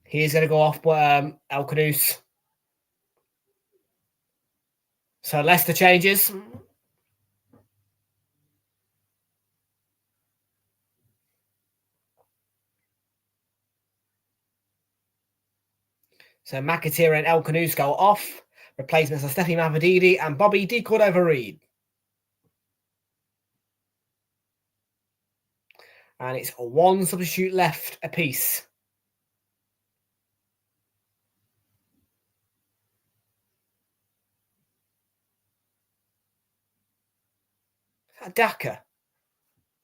He is going to go off Alcanus. So Leicester changes. So McAteer and Alcanus go off. Replacements are Steffi Mavadidi and Bobby De Cordova-Reid. And it's 1 substitute left apiece. Is that Daka?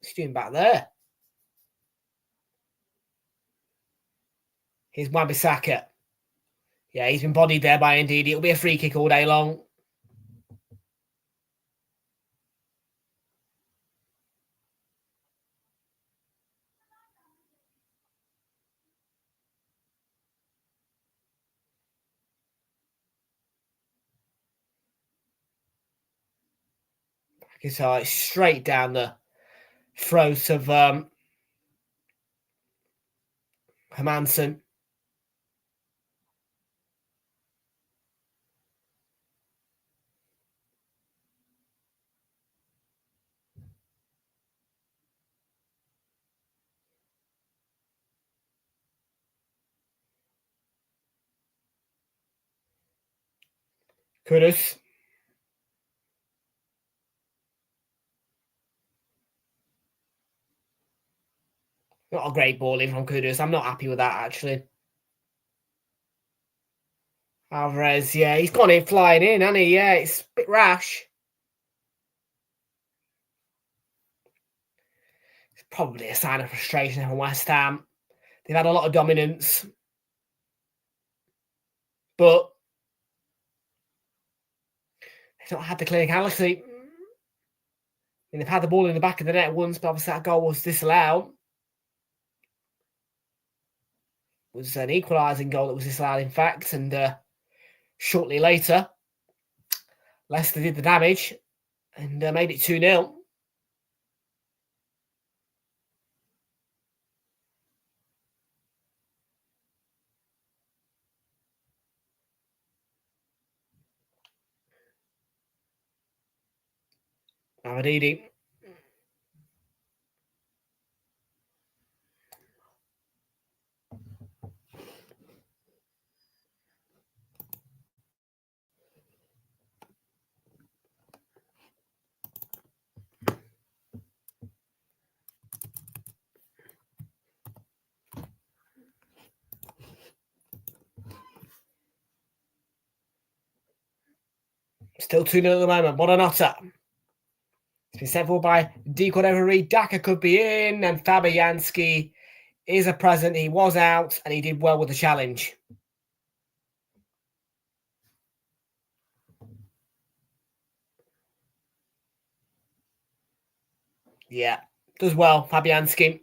What's he doing back there? Here's Wan-Bissaka. Yeah, he's been bodied there by Ndidi. It'll be a free kick all day long. So it's straight down the throat of Hermansen. Kudus. Not a great ball in from Kudus. I'm not happy with that, actually. Alvarez, yeah, he's gone in flying in, hasn't he? Yeah, it's a bit rash. It's probably a sign of frustration from West Ham. They've had a lot of dominance. But they've not had the clinicality. And they've had the ball in the back of the net once, but obviously that goal was disallowed. It was an equalising goal that was disallowed, in fact, and shortly later, Leicester did the damage and made it 2-0. Mavididi. Still 2-0 at the moment. Buonanotte. It's been sent forward by Cordova-Reid. Daka could be in, and Fabianski is a present. He was out, and he did well with the challenge. Yeah, does well, Fabianski.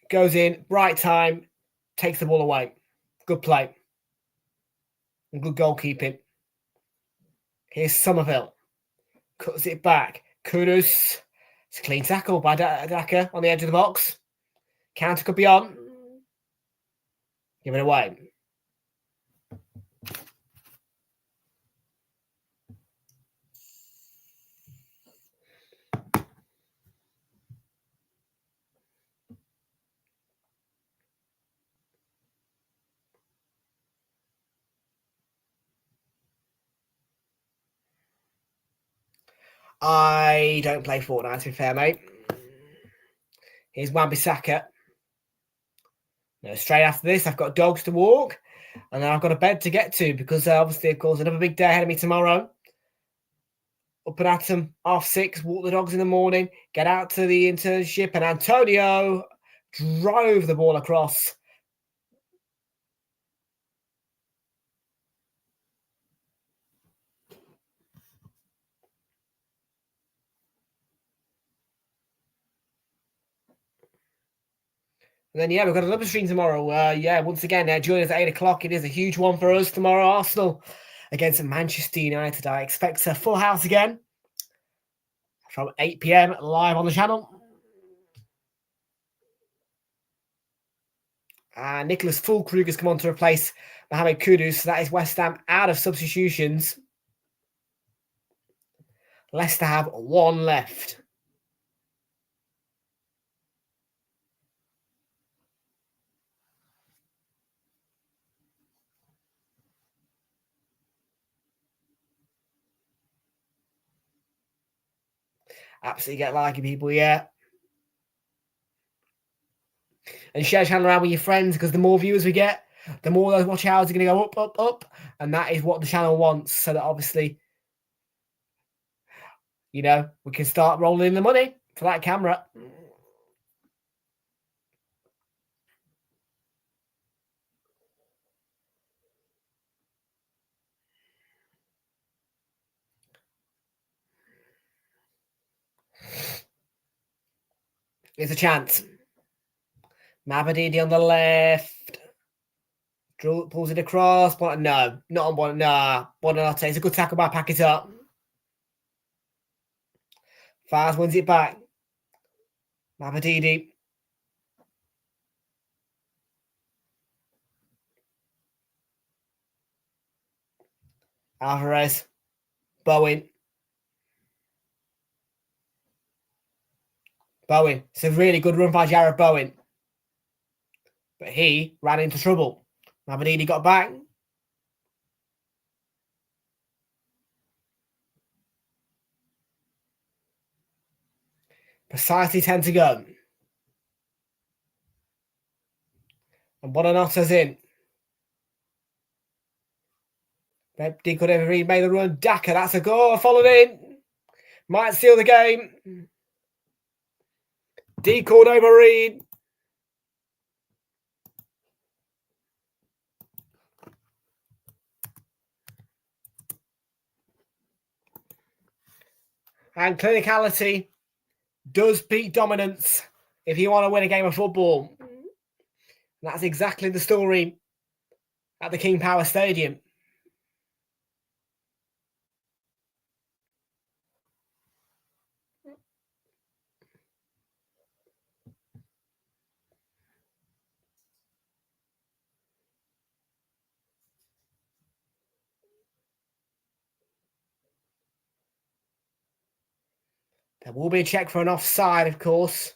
Goes in, right time, takes the ball away. Good play. And good goalkeeping. Here's Somerville. Cuts it back. Kudus. It's a clean tackle by Daka on the edge of the box. Counter could be on. Give it away. I don't play Fortnite, to be fair, mate. Here's Wan-Bissaka. Now, straight after this, I've got dogs to walk, and then I've got a bed to get to, because obviously, of course, another big day ahead of me tomorrow. Up and at them, 6:30, walk the dogs in the morning, get out to the internship, and Antonio drove the ball across. And then, yeah, we've got another stream tomorrow. Once again, join us at 8 o'clock. It is a huge one for us tomorrow. Arsenal against Manchester United. I expect a full house again from 8 p.m. live on the channel. Nicholas Füllkrug has come on to replace Mohamed Kudus. So that is West Ham out of substitutions. Leicester have one left. Absolutely get liking people, yeah. And share the channel around with your friends, because the more viewers we get, the more those watch hours are going to go up, up, up. And that is what the channel wants. So that obviously, you know, we can start rolling in the money for that camera. There's a chance. Mavididi on the left. Pulls it across. But no, not on one. Nah, Buonanotte. It's a good tackle by Pack It Up. Faz wins it back. Mavididi. Alvarez. Bowen. It's a really good run by Jared Bowen. But he ran into trouble. Mavididi got back. Precisely 10 to go. And Buonanotte's in. Cordova-Reid made the run. Daka, that's a goal. Followed in. Might steal the game. Cordova-Reid. And clinicality does beat dominance if you want to win a game of football. And that's exactly the story at the King Power Stadium. There will be a check for an offside, of course.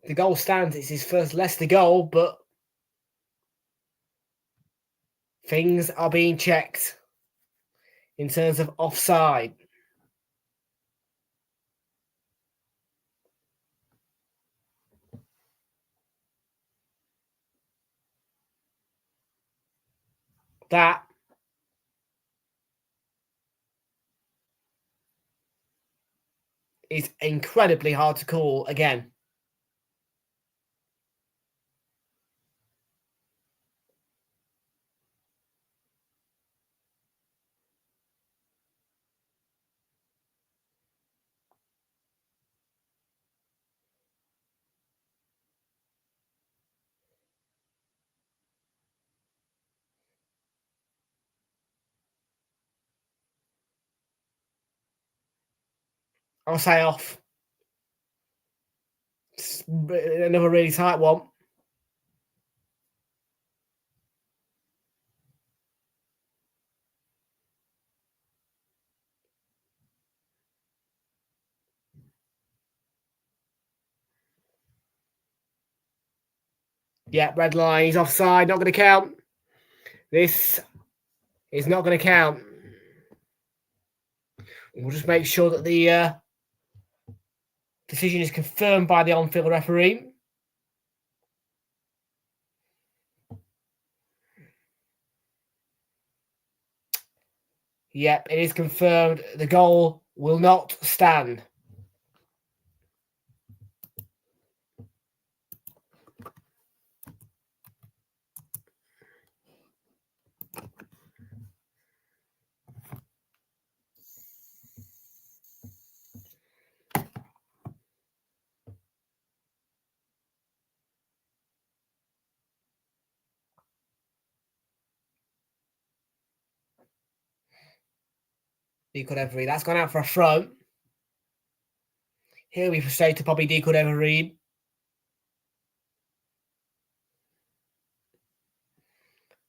The goal stands. It's his first Leicester goal, but things are being checked in terms of offside. That is incredibly hard to call again. I'll say off. It's another really tight one. Yeah, red line. He's offside. Not going to count. This is not going to count. We'll just make sure that the decision is confirmed by the on-field referee. Yep, it is confirmed. The goal will not stand. Deco Every. That's gone out for a throw. He'll be frustrated, probably Deco Every.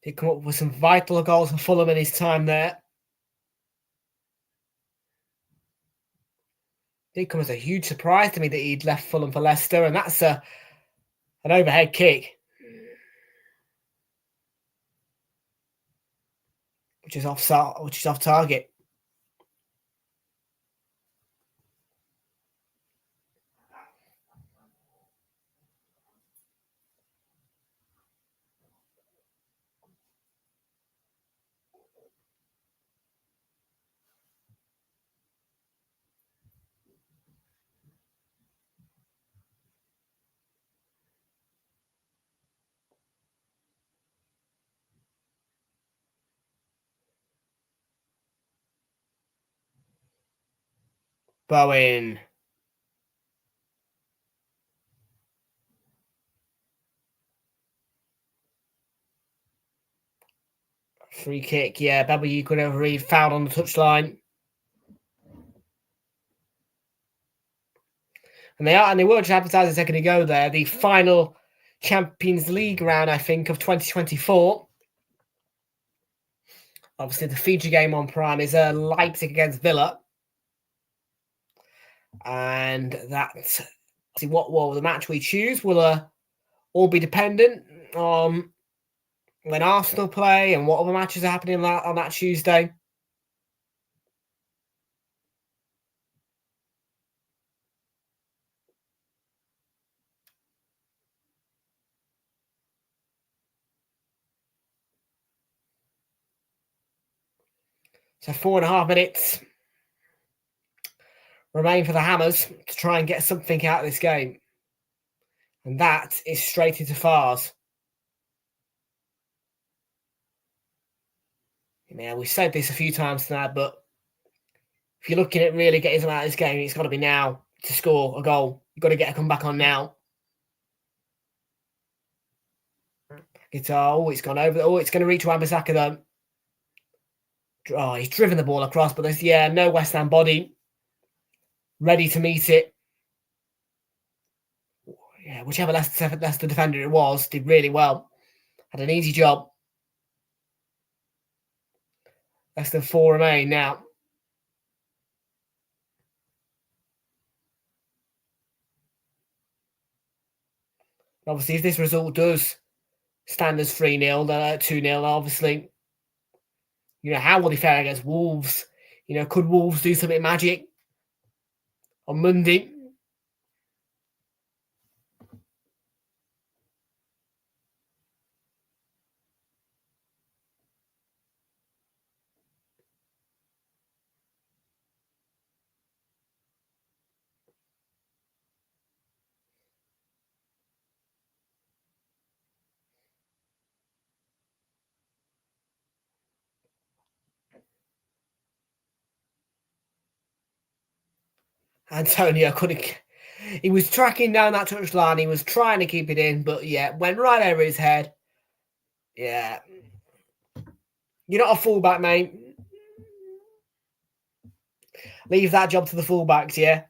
He'd come up with some vital goals for Fulham in his time there. Did come as a huge surprise to me that he'd left Fulham for Leicester, and that's an overhead kick, which is off target. Bowen. Free kick, yeah. W could have read fouled on the touchline. And they were just advertising a second ago there, the final Champions League round, I think, of 2024. Obviously, the feature game on Prime is Leipzig against Villa. And that, see what the match we choose will all be dependent on when Arsenal play and what other matches are happening on that Tuesday. So 4.5 minutes remain for the Hammers to try and get something out of this game. And that is straight into Fars. Yeah, we've said this a few times tonight, but if you're looking at really getting something out of this game, it's got to be now to score a goal. You've got to get a comeback on now. Oh, it's gone over. Oh, it's going to reach Wan-Bissaka though. Oh, he's driven the ball across, but there's, no West Ham body ready to meet it. Yeah, whichever Leicester defender it was, did really well. Had an easy job. Less than 4 remain now. Obviously, if this result does stand as 3-0, 2-0, obviously, how will they fare against Wolves? Could Wolves do something magic on Monday? Antonio couldn't. He was tracking down that touchline. He was trying to keep it in, but went right over his head. Yeah. You're not a fullback, mate. Leave that job to the fullbacks, yeah?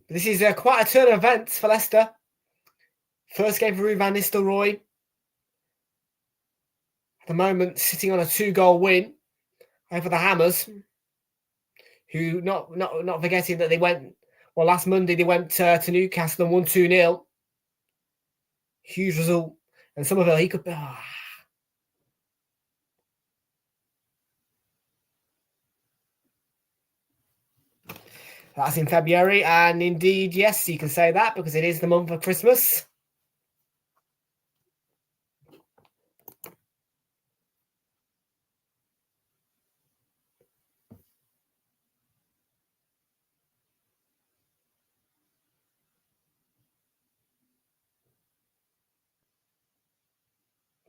This is quite a turn of events for Leicester. First game for Ruud van Nistelrooy. At the moment, sitting on a 2-goal win over the Hammers, who, not forgetting that they went, last Monday they went to Newcastle and won 2-0. Huge result. And Somerville, he could... That's in February, and indeed, yes, you can say that because it is the month of Christmas.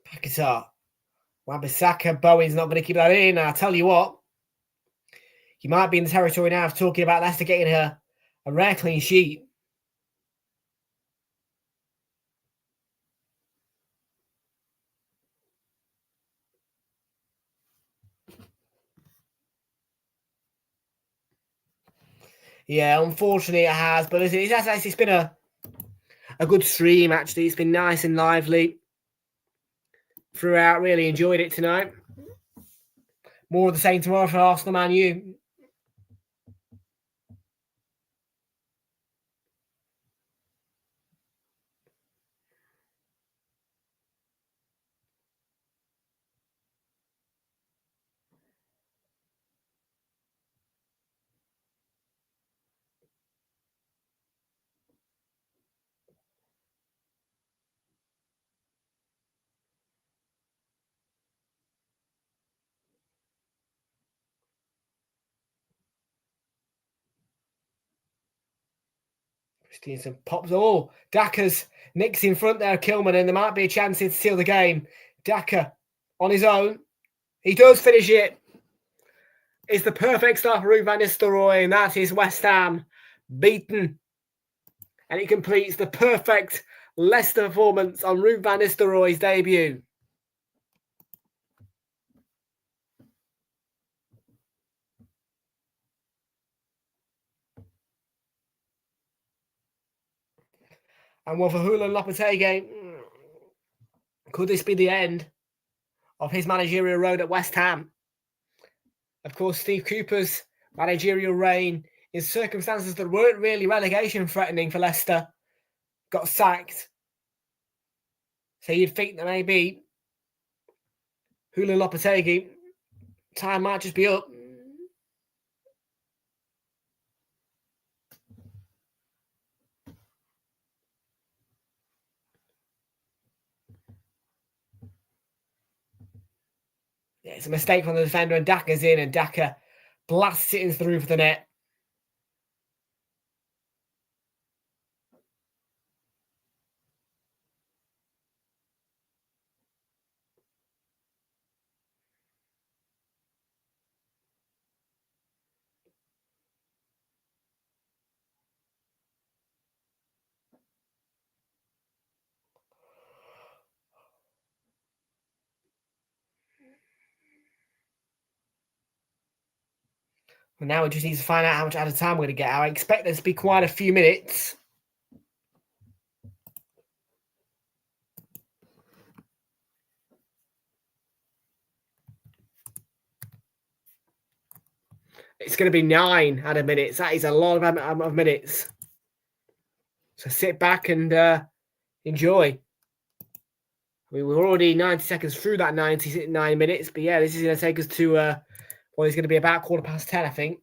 Paquetá. Wan-Bissaka, Bowen's not going to keep that in. I'll tell you what, you might be in the territory now of talking about Leicester getting a rare clean sheet. Yeah, unfortunately it has, but it's been a good stream, actually. It's been nice and lively throughout. Really enjoyed it tonight. More of the same tomorrow for Arsenal Man U. Christensen pops. Oh, Daka's nicks in front there, Kilman, and there might be a chance to seal the game. Daka on his own. He does finish it. It's the perfect start for Ruud van Nistelrooy, and that is West Ham beaten. And he completes the perfect Leicester performance on Ruud van Nistelrooy's debut. And for Julen Lopetegui, could this be the end of his managerial road at West Ham? Of course, Steve Cooper's managerial reign in circumstances that weren't really relegation threatening for Leicester got sacked. So you'd think that maybe Julen Lopetegui, time might just be up. It's a mistake from the defender, and Daka's in, and Daka blasts it into the roof of the net. And now we just need to find out how much added time we're going to get. I expect there to be quite a few minutes. It's going to be 9 added minutes. That is a lot of minutes. So sit back and enjoy. I mean, we're already 90 seconds through that 99 minutes. But yeah, this is going to take us to, well, it's going to be about 10:15, I think.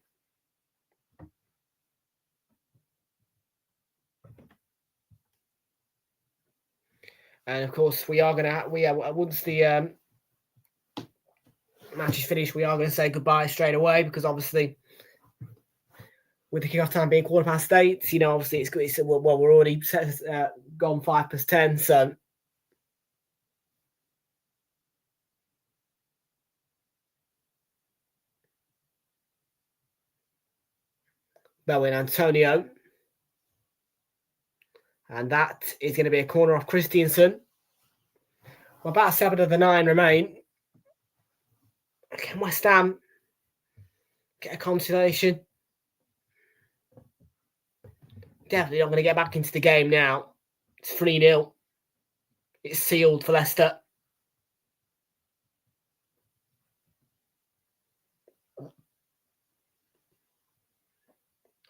And of course, we are going to, once the match is finished, we are going to say goodbye straight away, because obviously, with the kickoff time being 8:15, you know, obviously it's well, we're already gone 5:10, so. Bowen Antonio. And that is going to be a corner off Christiansen. Well, about 7 of the 9 remain. Can West Ham get a consolation? Definitely not going to get back into the game now. It's 3-0. It's sealed for Leicester.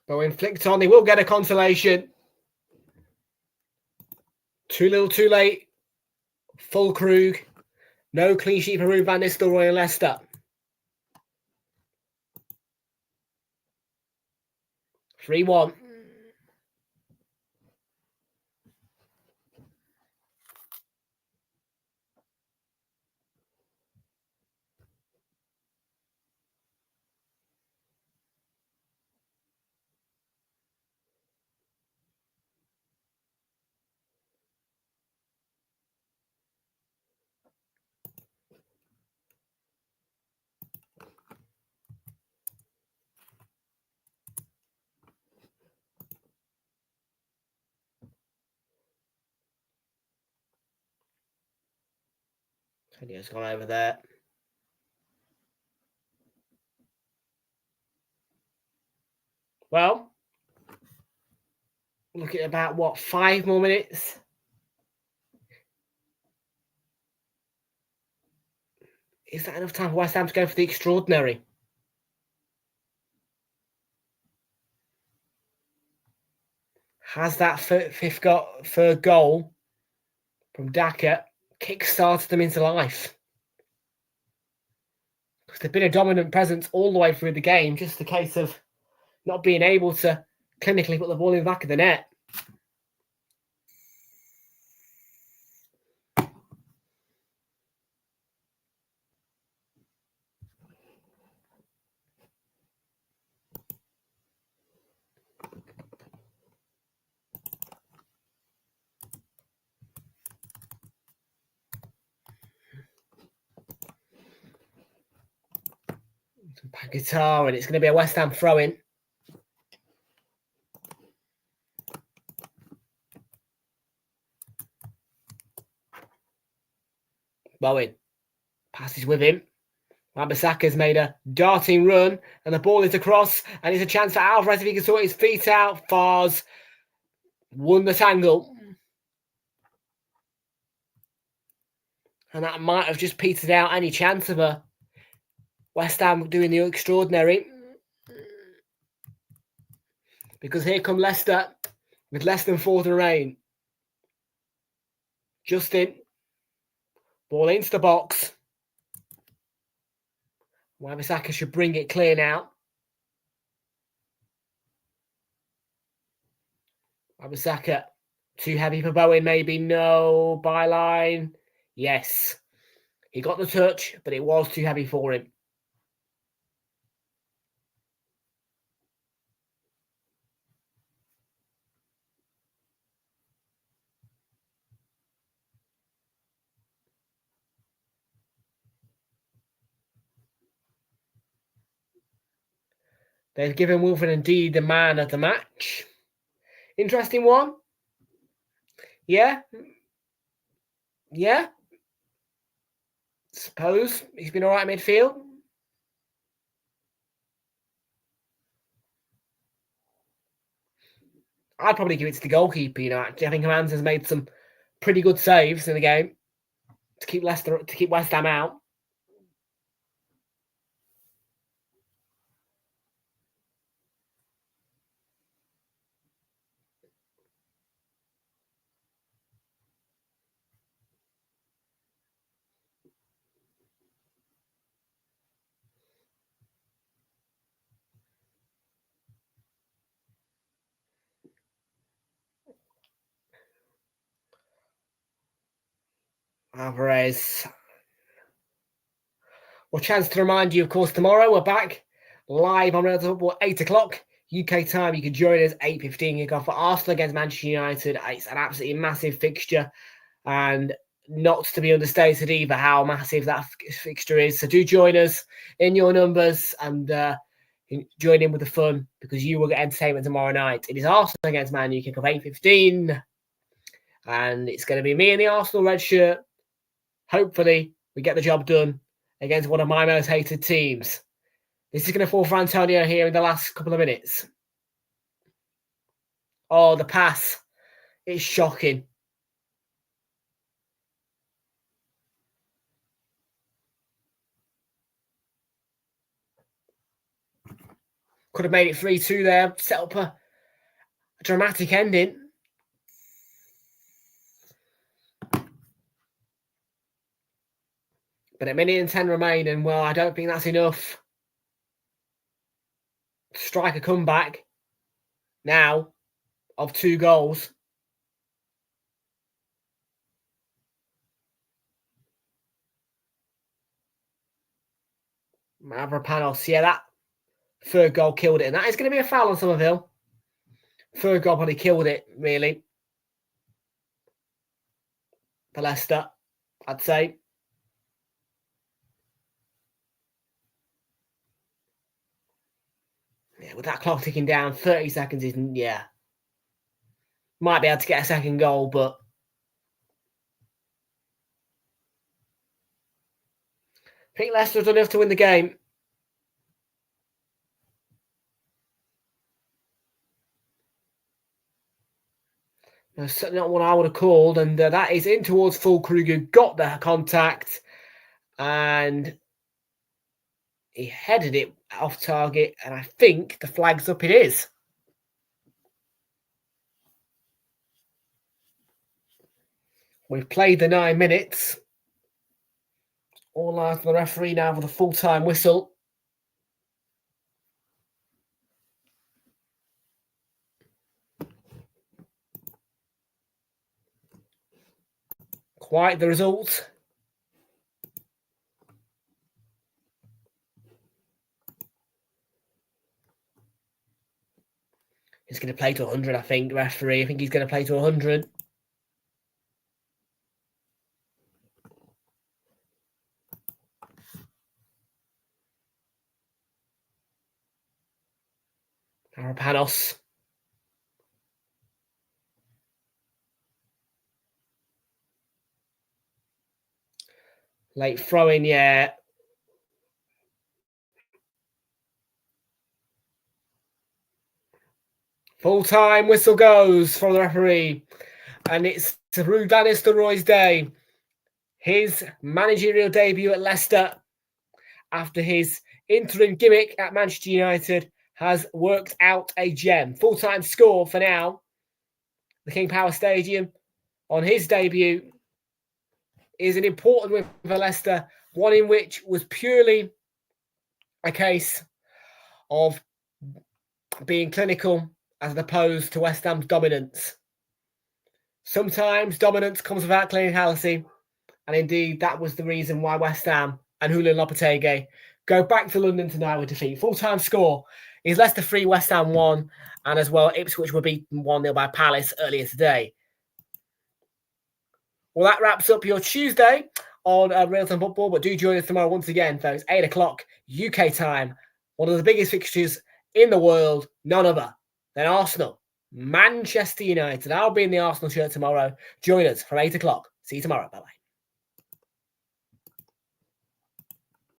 Bowen flicked on. They will get a consolation. Too little, too late. Full Krug. No clean sheet for Ruud van Nistelrooy and Leicester. 3-1. He's gone over there. Well, look at about, 5 more minutes? Is that enough time for West Ham to go for the extraordinary? Has that third goal from Daka kick-started them into life? Because they've been a dominant presence all the way through the game, just a case of not being able to clinically put the ball in the back of the net. Guitar, and it's going to be a West Ham throw-in. Bowen passes with him. Wan-Bissaka's made a darting run, and the ball is across, and it's a chance for Alvarez if he can sort his feet out. Fars won the tangle. And that might have just petered out any chance of a West Ham doing the extraordinary. Because here come Leicester with less than 4 to remain. Justin. Ball into the box. Wan-Bissaka should bring it clear now. Wan-Bissaka. Too heavy for Bowen, maybe. No. Byline. Yes. He got the touch, but it was too heavy for him. They've given Wilfred Indeed the man of the match. Interesting one. Yeah. Suppose he's been all right in midfield. I'd probably give it to the goalkeeper. Actually, I think Hans has made some pretty good saves in the game to keep West Ham out. Alvarez. Well, chance to remind you, of course, tomorrow we're back live on Realltom Football 8 o'clock UK time. You can join us 8:15 kickoff for Arsenal against Manchester United. It's an absolutely massive fixture, and not to be understated either how massive that fixture is. So do join us in your numbers and join in with the fun, because you will get entertainment tomorrow night. It is Arsenal against Man U, kickoff 8:15, and it's going to be me in the Arsenal red shirt. Hopefully, we get the job done against one of my most hated teams. This is going to fall for Antonio here in the last couple of minutes. Oh, the pass. It's shocking. Could have made it 3-2 there. Set up a dramatic ending. But a minute and 10 remain, and well, I don't think that's enough to strike a comeback now of 2 goals. Mavropanos, yeah, that third goal killed it, and that is going to be a foul on Somerville. Third goal probably killed it, really. For Leicester, I'd say. Yeah, with that clock ticking down, 30 seconds isn't, yeah. Might be able to get a second goal, but I think Leicester have done enough to win the game. That's certainly not what I would have called, and that is in towards Füllkrug, got the contact, and he headed it off target, and I think the flag's up. It is. We've played the 9 minutes. All eyes on the referee now for the full-time whistle. Quite the result. He's going to play to 100, I think, referee. I think he's going to play to 100. Mavropanos. Late throw-in, yeah. Full-time whistle goes from the referee. And it's Ruud van Nistelrooy's day. His managerial debut at Leicester after his interim gimmick at Manchester United has worked out a gem. Full-time score for now. The King Power Stadium on his debut is an important win for Leicester, one in which was purely a case of being clinical as opposed to West Ham's dominance. Sometimes dominance comes without clinicality, And indeed, that was the reason why West Ham and Julian Lopetegui go back to London tonight with defeat. Full-time score is Leicester 3, West Ham 1. And as well, Ipswich were beaten 1-0 by Palace earlier today. Well, that wraps up your Tuesday on Realltom Football. But do join us tomorrow once again, folks, 8 o'clock UK time. One of the biggest fixtures in the world, none other than Arsenal, Manchester United. I'll be in the Arsenal shirt tomorrow. Join us from 8 o'clock. See you tomorrow. Bye-bye.